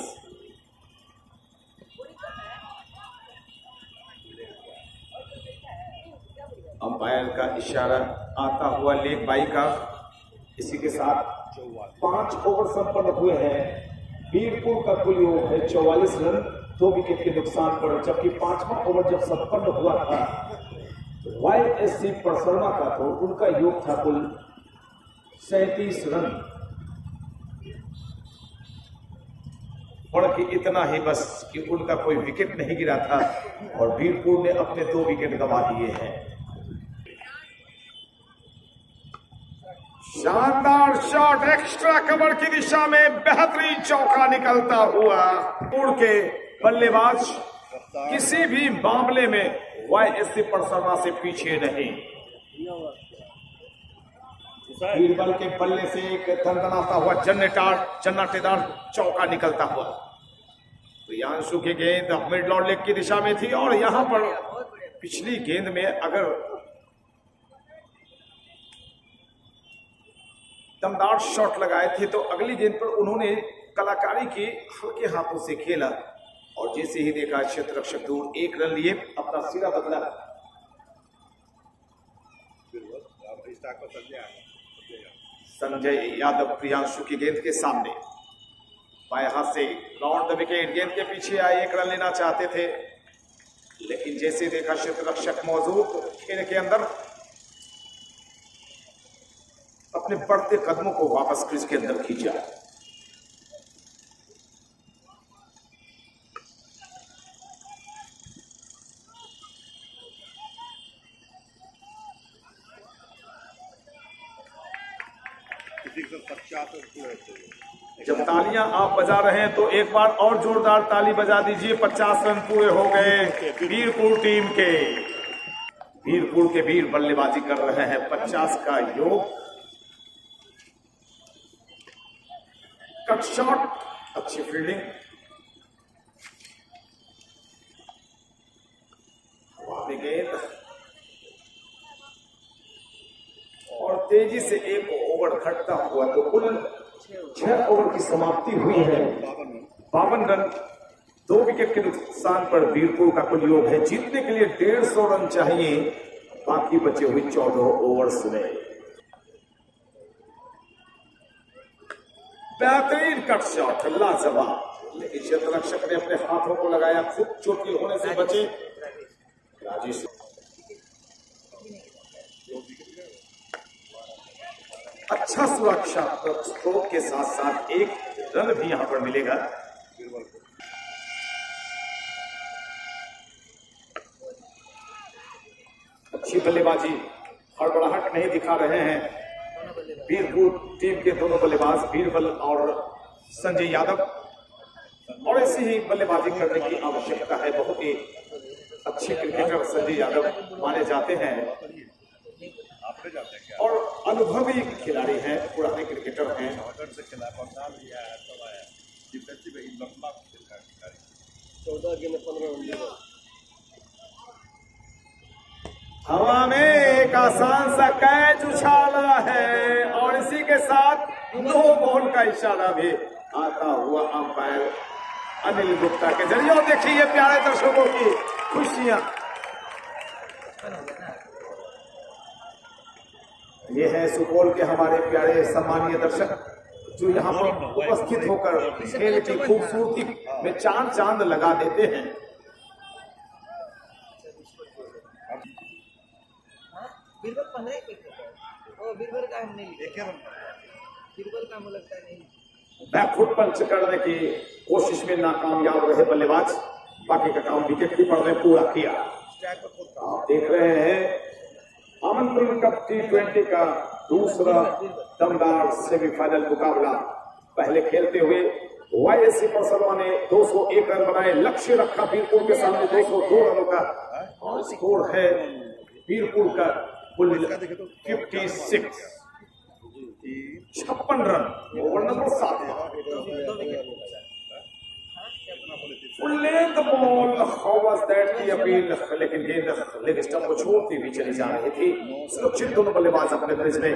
अंपायर का इशारा आता हुआ लेग बाई का। इसी के साथ 5 ओवर संपन्न हुए हैं। वीरपुर का कुल योग है 44 रन 2 विकेट के नुकसान पर, जबकि 5वां ओवर जब संपन्न हुआ था YSC परसरमा का, तो उनका योग था कुल 37 रन। फर्क इतना ही बस कि उनका कोई विकेट नहीं गिरा था और वीरपुर ने अपने 2 विकेट गंवा दिए हैं। शानदार शॉट, एक्स्ट्रा कवर की दिशा में बेहतरीन चौका निकलता हुआ। उड़ के बल्लेबाज किसी भी मामले में YSC परसरमा से पीछे नहीं। बीरबल के बल्ले से एक दंदनाता हुआ जन्नटेदार चौका निकलता हुआ। प्रियांशु की गेंद मिड लॉर्ड लेग की दिशा में थी और यहां पर पिछली गेंद में अगर दमदार शॉट लगाए थे तो अगली गेंद पर उन्होंने कलाकारी की, हल्के हाथों से खेला और जैसे ही देखा क्षेत्र रक्षक दूर, 1 रन लिए, अपना सिरा बदला। संजय यादव प्रियांशु की गेंद के सामने बाएं हाथ से राउंड द विकेट, गेंद के पीछे आए, 1 रन लेना चाहते थे, लेकिन जैसे देखा क्षेत्र रक्षक मौजूद खेल के अंदर, अपने बढ़ते कदमों को वापस क्रीज के अंदर खींचा। जब तालियां आप बजा रहे हैं तो एक बार और जोरदार ताली बजा दीजिए। 50 रन पूरे हो गए वीरपुर टीम के। वीरपुर के वीर बल्लेबाजी कर रहे हैं, 50 का योग। कट शॉट, अच्छी फील्डिंग, गेंद और तेजी से एक ओवर घटता हुआ तो कुल 6 ओवर की समाप्ति हुई है। 52 रन, 2 विकेट के नुकसान पर वीरपुर का कुल योग है। जीतने के लिए 150 रन चाहिए, बाकी बचे हुए 14 ओवर्स में। बेहतरीन कट शॉट, लाजवाब, लेकिन क्षेत्ररक्षक ने अपने हाथों को लगाया, खुद चोटिल होने से बचे। राजेश अच्छा सुरक्षा स्ट्रोक के साथ साथ एक रन भी यहां पर मिलेगा। अच्छी बल्लेबाजी, हड़बड़ाहट नहीं दिखा रहे हैं वीरपुर टीम के दोनों बल्लेबाज बीरबल और संजय यादव, और ऐसी ही बल्लेबाजी करने की आवश्यकता है। बहुत ही अच्छे क्रिकेटर संजय यादव माने जाते हैं और अनुभवी खिलाड़ी हैं, पुराने क्रिकेटर हैं। हवा में एक आसान सा कैच उछाला है और इसी के साथ नो बॉल का इशारा भी आता हुआ अंपायर अनिल गुप्ता के जरिए। और देखिए प्यारे दर्शकों की खुशियां, ये है सुपौल के हमारे प्यारे सम्मानीय दर्शक जो यहाँ पर उपस्थित होकर खेल की खूबसूरती में चांद लगा देते हैं। बीरबल 15 विकेट, बीरबल का हम नहीं लिखे, बीरबल का मुझे लगता है नहीं। बैकफुट पंच करने की कोशिश में नाकामयाब रहे बल्लेबाज, बाकी का काम विकेट कीपर ने पूरा किया। आप देख रहे हैं आमंत्रण कप T20 का दूसरा दमदार सेमीफाइनल मुकाबला। पहले खेलते हुए YSC परसरमा ने 201 रन बनाए, लक्ष्य रखा वीरपुर के सामने 202 रनों का और स्कोर है वीरपुर का कुल 56 run. Over number 7 full length ball, how was that की अपील, लेकिन गेंद लेग स्टंप को छोड़ती हुई चली जा रही थी। सुरक्षित दोनों बल्लेबाज अपने क्रीज में।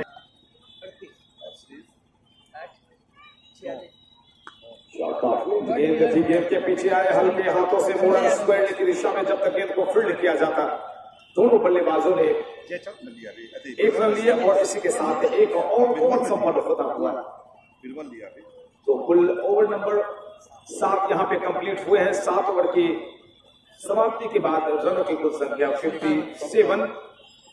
गेंद गति गेंद के पीछे आए, हल्के हाथों से मोड़ा स्क्वायर की दिशा में। जब तक गेंद को फील्ड किया जाता, दोनों बल्लेबाजों ने 1 रन लिया और इसी के साथ एक और ओवर संपन्न होता हुआ तो कुल ओवर नंबर 7 यहाँ पे कंप्लीट हुए हैं। 7 ओवर की समाप्ति के बाद रनों की कुल संख्या 57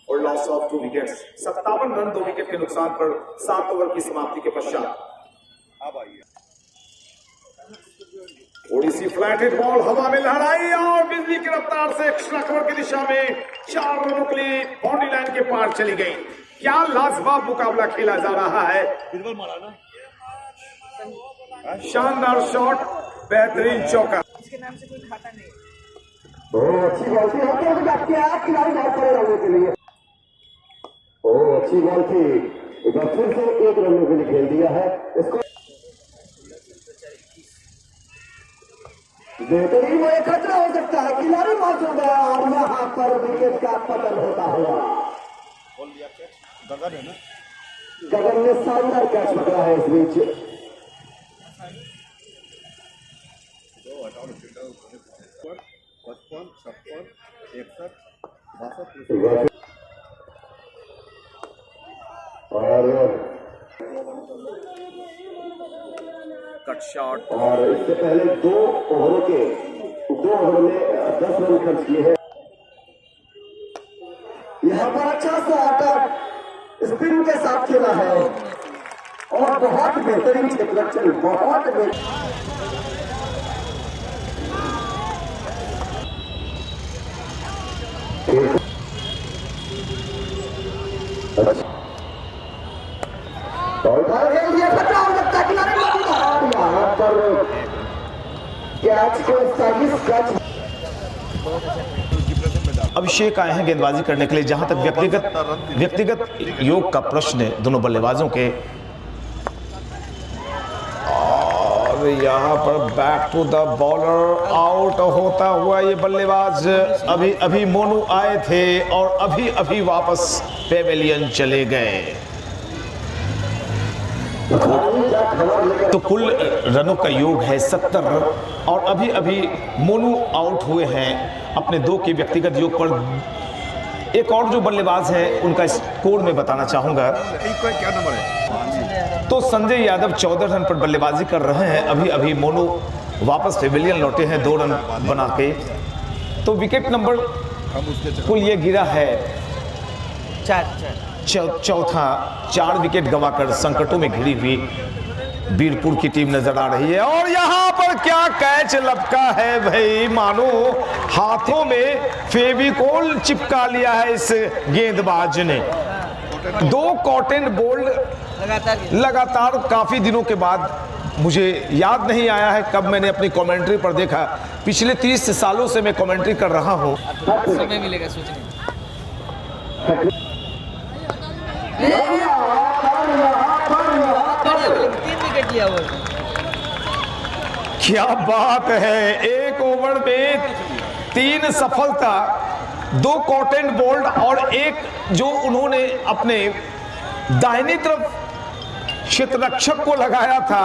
और loss of 2 wickets. 57 run 2 wicket के नुकसान पर 7 ओवर की समाप्ति के पश्चात। थोड़ी सी फ्लैट हिट बॉल हवा में लहराई और बिजली की रफ्तार से एक्स्ट्रा कवर की दिशा में 4 रनों के लिए बाउंड्री लाइन के पार चली गई। क्या लाजवाब मुकाबला खेला जा रहा है। शानदार शॉट, बेहतरीन चौका। इसके नाम से कोई खाता नहीं। अच्छी बॉल थी, खिलाड़ी बहुत खड़े रहने के लिए। अच्छी बॉल थी, एक बार फिर से 1 रन के लिए खेल दिया है इसको। बेहतरीन एक खतरा हो सकता है, खिलाड़ी मौजूद है और यहाँ पर विकेट का पतन होता हुआ। गगन ने शानदार कैच पकड़ा है इस बीच। कट शॉट और इससे पहले 2 ओवर में 10 रन खर्च किए हैं। यहाँ पर अच्छा सा अटैक स्पिन के साथ खेला है और बहुत बेहतरीन क्षेत्ररक्षण, बहुत और उठा के लिए खतरा हो सकता है किनारे पर यहाँ पर कैच को स्टाइलिश कैच। अभिषेक आए हैं गेंदबाजी करने के लिए। जहां तक व्यक्तिगत योग का प्रश्न है दोनों बल्लेबाजों के, और यहां पर back to the bowler out होता हुआ ये बल्लेबाज। अभी मोनू आए थे और अभी वापस पेवेलियन चले गए। तो कुल रनों का योग है 70 और अभी मोनू आउट हुए हैं अपने 2 के व्यक्तिगत योग पर। एक और जो बल्लेबाज है उनका स्कोर में बताना चाहूंगा। क्या नंबर है? तो संजय यादव 14 रन पर बल्लेबाजी कर रहे हैं। अभी मोनू वापस पेवेलियन लौटे हैं 2 रन बना के। तो विकेट नंबर कुल ये गिरा है 4 4 विकेट गंवाकर संकटों में घिरी हुई बीरपुर की टीम नजर आ रही है। और यहां पर क्या कैच लपका है भाई, मानो हाथों में फेविकोल चिपका लिया है इस गेंदबाज ने। 2 कॉटन बोल्ड लगातार काफी दिनों के बाद, मुझे याद नहीं आया है कब मैंने अपनी कमेंट्री पर देखा। पिछले 30 सालों से मैं कमेंट्री कर रहा हूं। समय मिलेगा सोचने। 3 विकेट लिया हुआ। क्या बात है, 1 ओवर में 3 सफलता, 2 कॉटन बोल्ड और 1 जो उन्होंने अपने दाहिनी तरफ क्षेत्ररक्षक को लगाया था,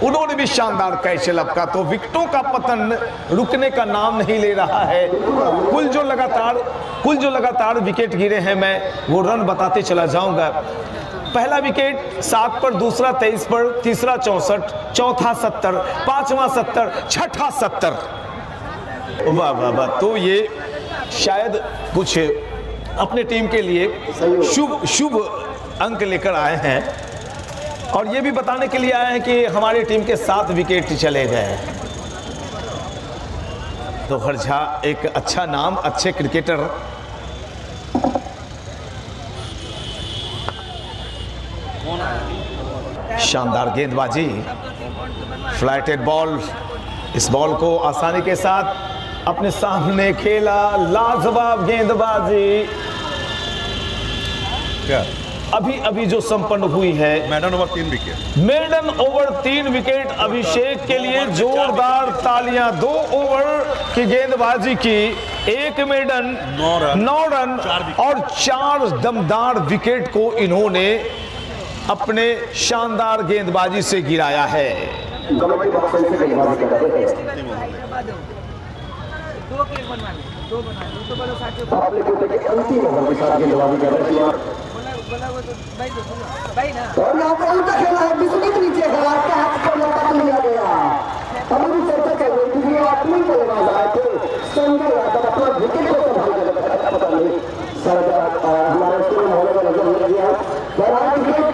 उन्होंने भी शानदार कैच लपका। तो विकेटों का पतन रुकने का नाम नहीं ले रहा है। कुल जो लगातार विकेट गिरे हैं, मैं वो रन बताते चला जाऊंगा। पहला विकेट 7 पर, दूसरा 23 पर, तीसरा 64, चौथा 70, पांचवा 70, छठा 70। वाह वाह वाह। तो ये शायद कुछ अपने टीम के लिए शुभ अंक लेकर आए हैं और ये भी बताने के लिए आए हैं कि हमारी टीम के 7 विकेट चले गए। तो हरझा एक अच्छा नाम, अच्छे क्रिकेटर। शानदार गेंदबाजी, फ्लाइटेड बॉल। इस बॉल को आसानी के साथ अपने सामने खेला, लाजवाब गेंदबाजी। क्या अभी जो संपन्न हुई है, maiden over 3 wicket. Maiden over 3 wicket Abhishek के लिए जोरदार तालियां। 2 ओवर की गेंदबाजी की, 1 मेडन, 9 रन और 4 दमदार विकेट को इन्होंने अपने शानदार गेंदबाजी से गिराया है। 2 के बनवा ले, 2 बना लो तो बड़ा 60 अंतिम ओवर के साथ गेंदबाजी कर रहे हैं। बोला वो तो भाई ना। और यहाँ पर उल्टा खेला है, बिस्कुट नीचे है, आपका हाथ पर लौटा लिया गया। अभी भी चर्चा चल रही थी, अपनी बल्लेबाज आए थे संजय यादव, अपना विकेट को संभाल कर, पता नहीं सर हमारे स्कूल में होने का नजर नहीं गया। बड़ा विकेट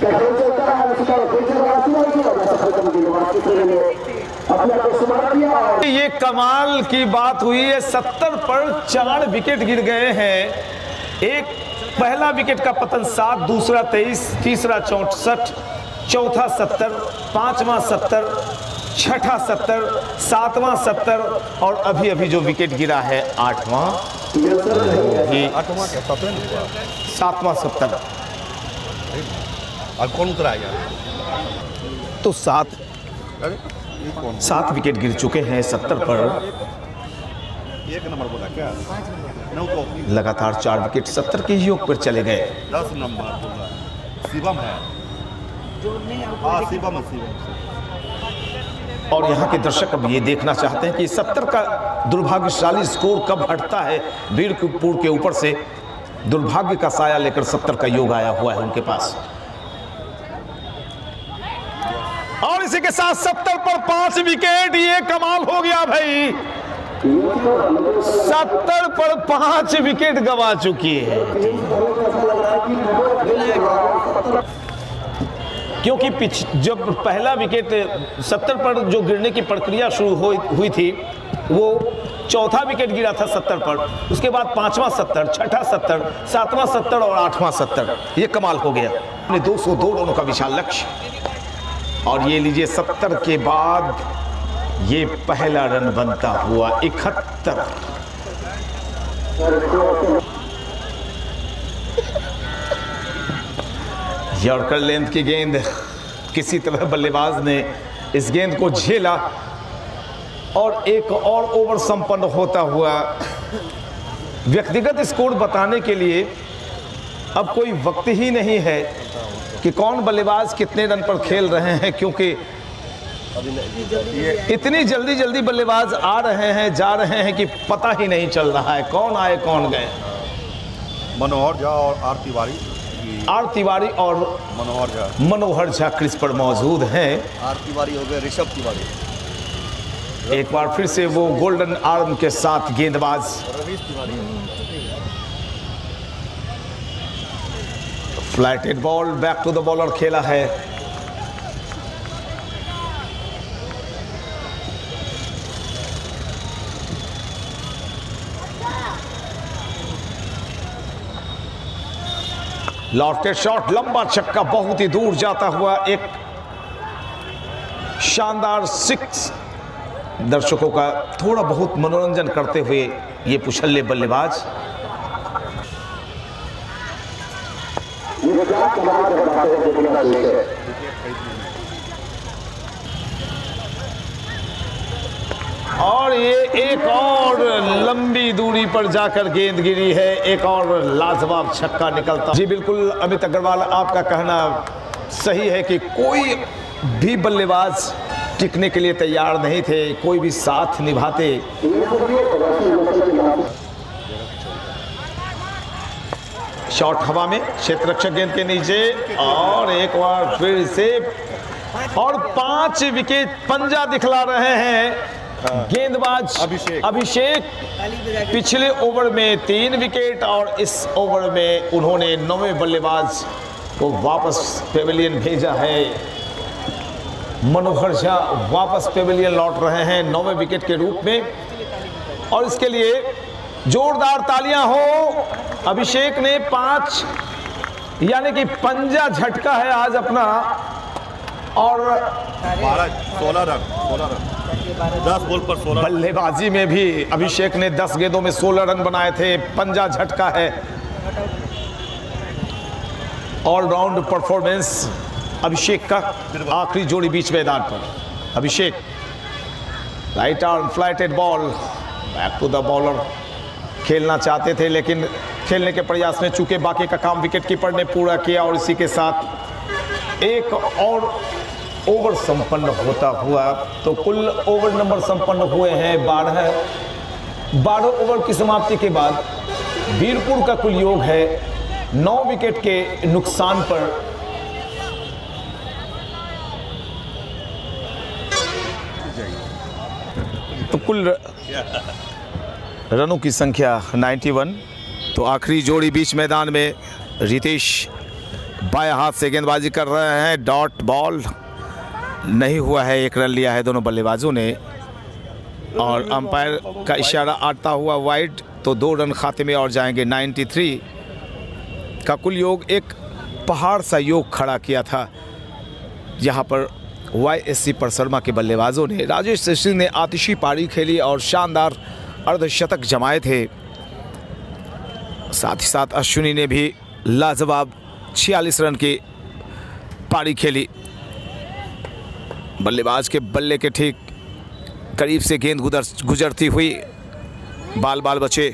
कैसे चलता है, उसका फीचर वासी वासी हो गया। सफल कम गेंदबाज के लिए अपने आप को सुधार किया। ये कमाल की बात हुई है। 70 पर 4 विकेट गिर गए हैं। एक पहला विकेट का पतन 7, दूसरा 23, तीसरा 64, चौथा 70, पांचवा 70, छठा 70, सातवां 70 और अभी जो विकेट गिरा है 8वां, 7वां 70। अब कौन उतरा यार? तो 7 विकेट गिर चुके हैं 70 पर। 1 नंबर बोला क्या? 9 तो लगातार 4 विकेट 70 के योग पर चले गए। 10 नंबर बोला शिवम है। हाँ शिवम। और यहाँ के दर्शक अब ये देखना चाहते हैं कि 70 का दुर्भाग्यशाली स्कोर कब हटता है। बीरपुर के ऊपर से दुर्भाग्य का साया लेकर 70 का योग आया हुआ है उनके पास। और इसी के साथ 70 पर 5 विकेट। ये कमाल हो गया भाई। 70 पर 5 विकेट गंवा चुकी है, क्योंकि जब पहला विकेट 70 पर जो गिरने की प्रक्रिया शुरू हुई थी, वो चौथा विकेट गिरा था 70 पर, उसके बाद 5वां 70, छठा 70, 7वां 70 और 8वां 70। ये कमाल हो गया। 202 रनों का विशाल लक्ष्य, और ये लीजिए 70 के बाद ये पहला रन बनता हुआ 71। यॉर्कर लेंथ की गेंद, किसी तरह बल्लेबाज ने इस गेंद को झेला और एक और ओवर संपन्न होता हुआ। व्यक्तिगत स्कोर बताने के लिए अब कोई वक्त ही नहीं है कि कौन बल्लेबाज कितने रन पर खेल रहे हैं, क्योंकि इतनी जल्दी जल्दी बल्लेबाज आ रहे हैं, जा रहे हैं कि पता ही नहीं चल रहा है कौन आए कौन गए। मनोहर झा और आर तिवारी और मनोहर झा क्रीज पर मौजूद हैं। आर तिवारी हो गए ऋषभ तिवारी। एक बार फिर से वो गोल्डन आर्म के साथ गेंदबाज flighted ball, back to the bowler खेला है। लॉफ्टेड शॉट, लंबा छक्का, बहुत ही दूर जाता हुआ एक शानदार 6। दर्शकों का थोड़ा बहुत मनोरंजन करते हुए ये पुछल्ले बल्लेबाज। और ये एक और लंबी दूरी पर जाकर गेंद गिरी है, एक और लाजवाब छक्का निकलता। जी बिल्कुल अमित अग्रवाल, आपका कहना सही है कि कोई भी बल्लेबाज टिकने के लिए तैयार नहीं थे, कोई भी साथ निभाते। शॉट हवा में, क्षेत्र रक्षक गेंद के नीचे, और एक बार फिर से, और 5 विकेट पंजा दिखला रहे हैं गेंदबाज अभिषेक। पिछले ओवर में 3 विकेट और इस ओवर में उन्होंने 9वें बल्लेबाज को वापस पेविलियन भेजा है। मनोहर झा वापस पेविलियन लौट रहे हैं 9वें विकेट के रूप में, और इसके लिए जोरदार तालियां हो। अभिषेक ने 5 यानी कि पंजा झटका है आज अपना, और 16 रन 10 बॉल पर 16। बल्लेबाजी में भी अभिषेक ने 10 गेंदों में 16 रन बनाए थे, पंजा झटका है। ऑलराउंड परफॉर्मेंस अभिषेक का। आखिरी जोड़ी बीच मैदान पर, Abhishek right arm flighted ball, back to the bowler खेलना चाहते थे, लेकिन खेलने के प्रयास में चूंकि बाकी का काम विकेट कीपर ने पूरा किया, और इसी के साथ एक और ओवर संपन्न होता हुआ। तो कुल ओवर नंबर संपन्न हुए हैं 12 ओवर की समाप्ति के बाद वीरपुर का कुल योग है 9 विकेट के नुकसान पर। तो कुल रनों की संख्या 91। तो आखिरी जोड़ी बीच मैदान में रितेश बाएं हाथ से गेंदबाजी कर रहे हैं, डॉट बॉल नहीं हुआ है, 1 रन लिया है दोनों बल्लेबाजों ने, और अंपायर का इशारा आता हुआ वाइड, तो 2 रन खाते में और जाएंगे। 93 का कुल योग एक पहाड़ सा योग खड़ा किया था, यहाँ पर YSC परसरमा के बल्लेबाजों ने। राजेश सिंह ने आतिशी पारी खेली और शानदार अर्धशतक जमाए थे, साथ ही साथ अश्विनी ने भी लाजवाब 46 रन की पारी खेली। बल्लेबाज के बल्ले के ठीक करीब से गेंद गुजरती हुई बाल बचे।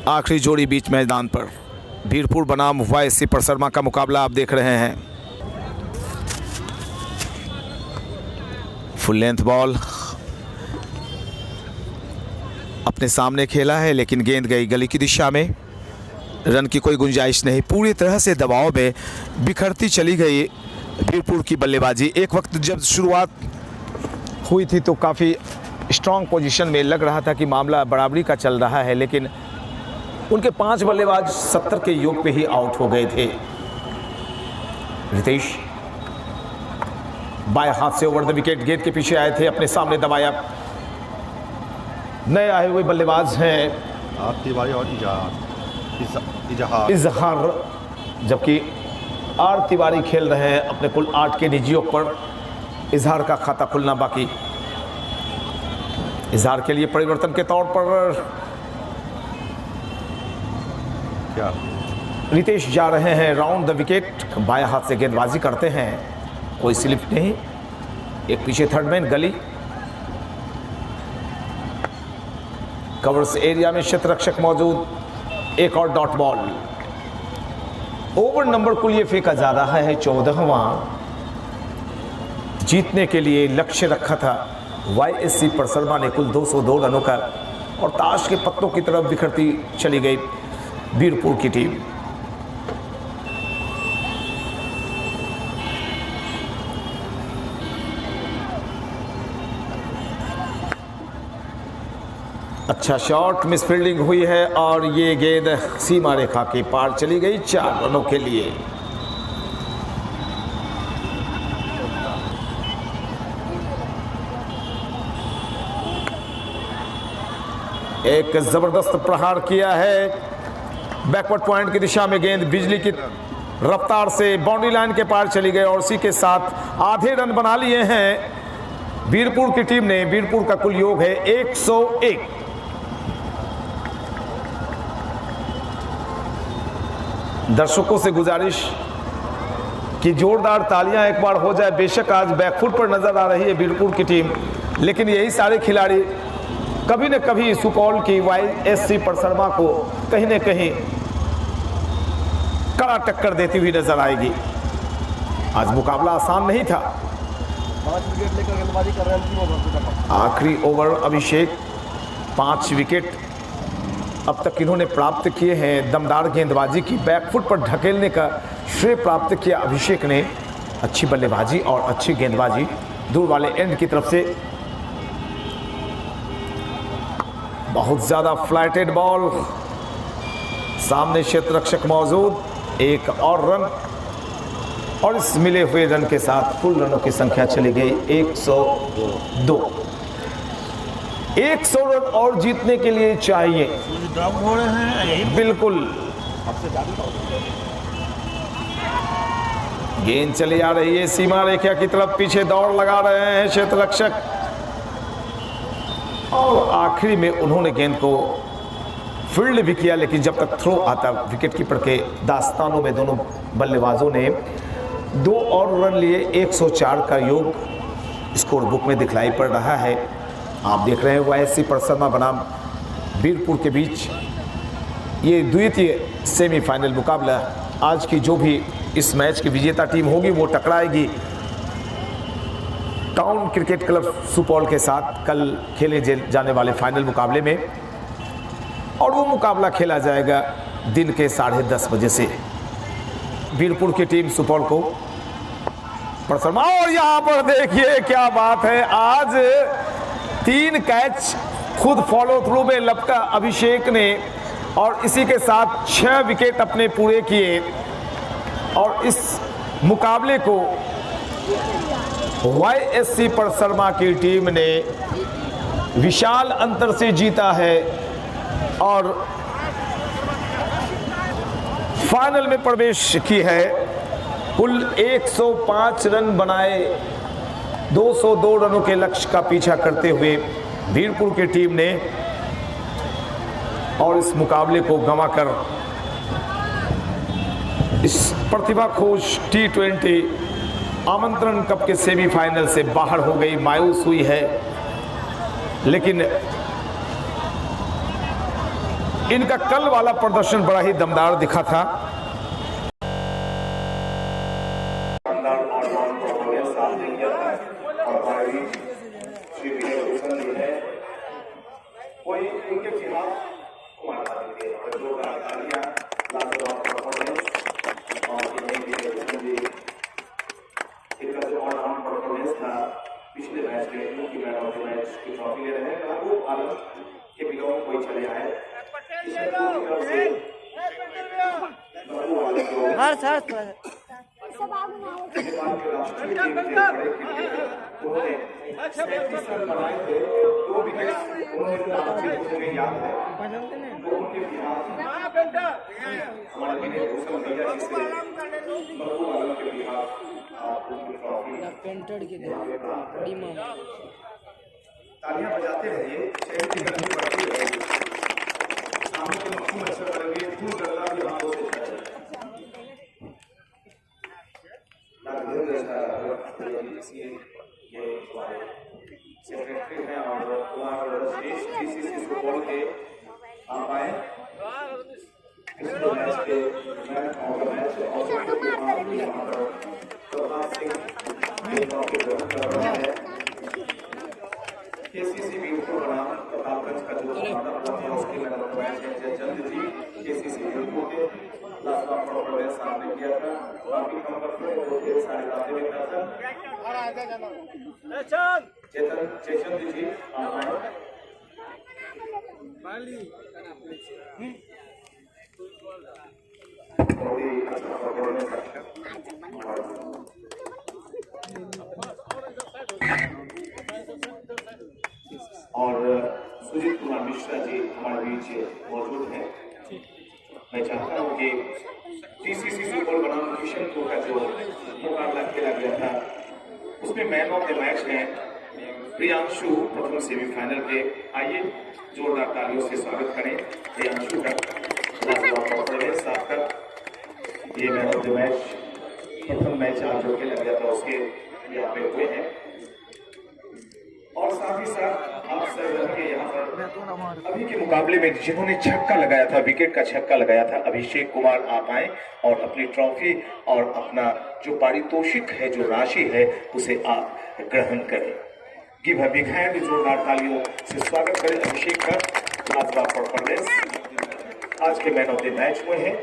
आखिरी जोड़ी बीच मैदान पर वीरपुर बनाम YSC परसरमा का मुकाबला आप देख रहे हैं। फुल लेंथ बॉल अपने सामने खेला है, लेकिन गेंद गई गली की दिशा में। रन की कोई गुंजाइश नहीं, पूरी तरह से दबाव में बिखरती चली गई वीरपुर की बल्लेबाजी। एक वक्त जब शुरुआत हुई थी तो काफ़ी स्ट्रांग पोजीशन में लग रहा था कि मामला बराबरी का चल रहा है, लेकिन उनके 5 बल्लेबाज 70 के योग पे ही आउट हो गए थे। रितेश बाएं हाथ से ओवर द विकेट गेंद के पीछे आए थे, अपने सामने दबाया, नए आए हुए बल्लेबाज हैं तिवारी और इजहार, जबकि आर तिवारी खेल रहे हैं अपने कुल 8 के निजियों पर। इजहार का खाता खुलना बाकी। इजहार के लिए परिवर्तन के तौर पर क्या रितेश जा रहे हैं राउंड द विकेट। बाएं हाथ से गेंदबाजी करते हैं, कोई स्लिप नहीं। एक पीछे थर्ड मैन गली, कवर्स एरिया में क्षेत्ररक्षक मौजूद। एक और डॉट बॉल। ओवर नंबर कुल ये फेंका जा रहा है 14वां। जीतने के लिए लक्ष्य रखा था YSC परसरमा ने कुल 202 रनों का, और ताश के पत्तों की तरफ बिखरती चली गई बीरपुर की टीम। अच्छा शॉट, मिस फील्डिंग हुई है और ये गेंद सीमा रेखा के पार चली गई 4 रनों के लिए। एक जबरदस्त प्रहार किया है बैकवर्ड पॉइंट की दिशा में। गेंद बिजली की रफ्तार से बाउंड्री लाइन के पार चली गई और उसी के साथ आधे रन बना लिए हैं बीरपुर की टीम ने। बीरपुर का कुल योग है 101। दर्शकों से गुजारिश कि जोरदार तालियां एक बार हो जाए। बेशक आज बैकफुट पर नजर आ रही है बीरपुर की टीम, लेकिन यही सारे खिलाड़ी कभी न कभी सुपौल की YSC परसरमा को कहीं न कहीं कड़ा टक्कर देती हुई नजर आएगी। आज मुकाबला आसान नहीं था। 5 विकेट लेकर गेंदबाजी कर रहे हैं। आखिरी ओवर अभिषेक 5 विकेट अब तक इन्होंने प्राप्त किए हैं। दमदार गेंदबाजी की, बैकफुट पर ढकेलने का श्रेय प्राप्त किया अभिषेक ने। अच्छी बल्लेबाजी और अच्छी गेंदबाजी दूर वाले एंड की तरफ से। बहुत ज्यादा फ्लाइटेड बॉल, सामने क्षेत्ररक्षक मौजूद। एक और रन, और इस मिले हुए रन के साथ कुल रनों की संख्या चली गई 102। 100 रन और जीतने के लिए चाहिए। बिल्कुल। गेंद चली आ रही है सीमा रेखा की तरफ, पीछे दौड़ लगा रहे हैं क्षेत्ररक्षक, और आखिरी में उन्होंने गेंद को फील्ड भी किया, लेकिन जब तक थ्रो आता विकेट कीपर के दास्तानों में दोनों बल्लेबाजों ने 2 और रन लिए। 104 का योग स्कोर बुक में दिखलाई पड़ रहा है। आप देख रहे हैं YSC परसरमा बनाम बीरपुर के बीच ये द्वितीय सेमीफाइनल मुकाबला। आज की जो भी इस मैच की विजेता टीम होगी वो टकराएगी टाउन क्रिकेट क्लब सुपौल के साथ कल खेले जाने वाले फाइनल मुकाबले में, और वो मुकाबला खेला जाएगा दिन के 10:30 बजे से। बीरपुर की टीम सुपौल को परसरमा, और यहाँ पर देखिए क्या बात है, आज 3 कैच खुद फॉलो थ्रू में लपका अभिषेक ने, और इसी के साथ 6 विकेट अपने पूरे किए, और इस मुकाबले को YSC परसरमा की टीम ने विशाल अंतर से जीता है और फाइनल में प्रवेश की है। कुल 105 रन बनाए 202 रनों के लक्ष्य का पीछा करते हुए बीरपुर की टीम ने, और इस मुकाबले को गंवाकर इस प्रतिभा खोज T20 आमंत्रण कप के सेमीफाइनल से बाहर हो गई। मायूस हुई है, लेकिन इनका कल वाला प्रदर्शन बड़ा ही दमदार दिखा था। पिछले मैच में मैन ऑफ द मैच की ट्रॉफी ले रहे हैं, वो आलम के बिलों कोई चले आए। सब आगे ना हो। जो राष्ट्रीय टीम के बड़े क्रिकेटर उन्होंने 37 रन बनाए थे, 2 विकेट उन्होंने मुझे याद है। तो उनके बिहार हमारे विनय भूषण भैया जी से मरहूम आलम के बिहार उनकी ट्रॉफी तालियां बजाते रहिए, चैरिटी करनी पड़ती है। सामने के मखून अच्छा करेंगे, फूल गल्ला भी हाथों से ये हमारे सेक्रेटरी हैं और कुमार रजनीश जीसीसी को बोल के आप आए। मैच के मैच केसीसी वीरपुर बनाम प्रतापगंज का जो समाधान हुआ था उसके मैच है जल्द जी केसीसी वीरपुर के लास्ट प्रोग्राम सामने किया था। काफी कम वक्त में वो ढेर सारी बातें भी था। चेतन जी आप आए। और सुजीत कुमार मिश्रा जी हमारे बीच मौजूद हैं। मैं चाहता हूँ कि जीसीसी सुपौल बनाम किशनपुर का जो मुकाबला खेला गया था उसमें मैन ऑफ द मैच है प्रियांशु, प्रथम सेमीफाइनल के। आइए जोरदार तालियों से स्वागत करें प्रियांशु का। साथ ये मैन ऑफ द मैच प्रथम मैच आज जो खेला गया था उसके यहाँ पे हुए हैं। और साथ ही साथ आप सब के यहाँ पर अभी के मुकाबले में जिन्होंने छक्का लगाया था, विकेट का छक्का लगाया था, अभिषेक कुमार आप आए और अपनी ट्रॉफी और अपना जो पारितोषिक है, जो राशि है, उसे आप ग्रहण करें। गिव अ बिग हैंड, जोरदार तालियों से स्वागत करें अभिषेक का। लाजवाब परफॉर्मेंस आज के मैन ऑफ द मैच हुए हैं।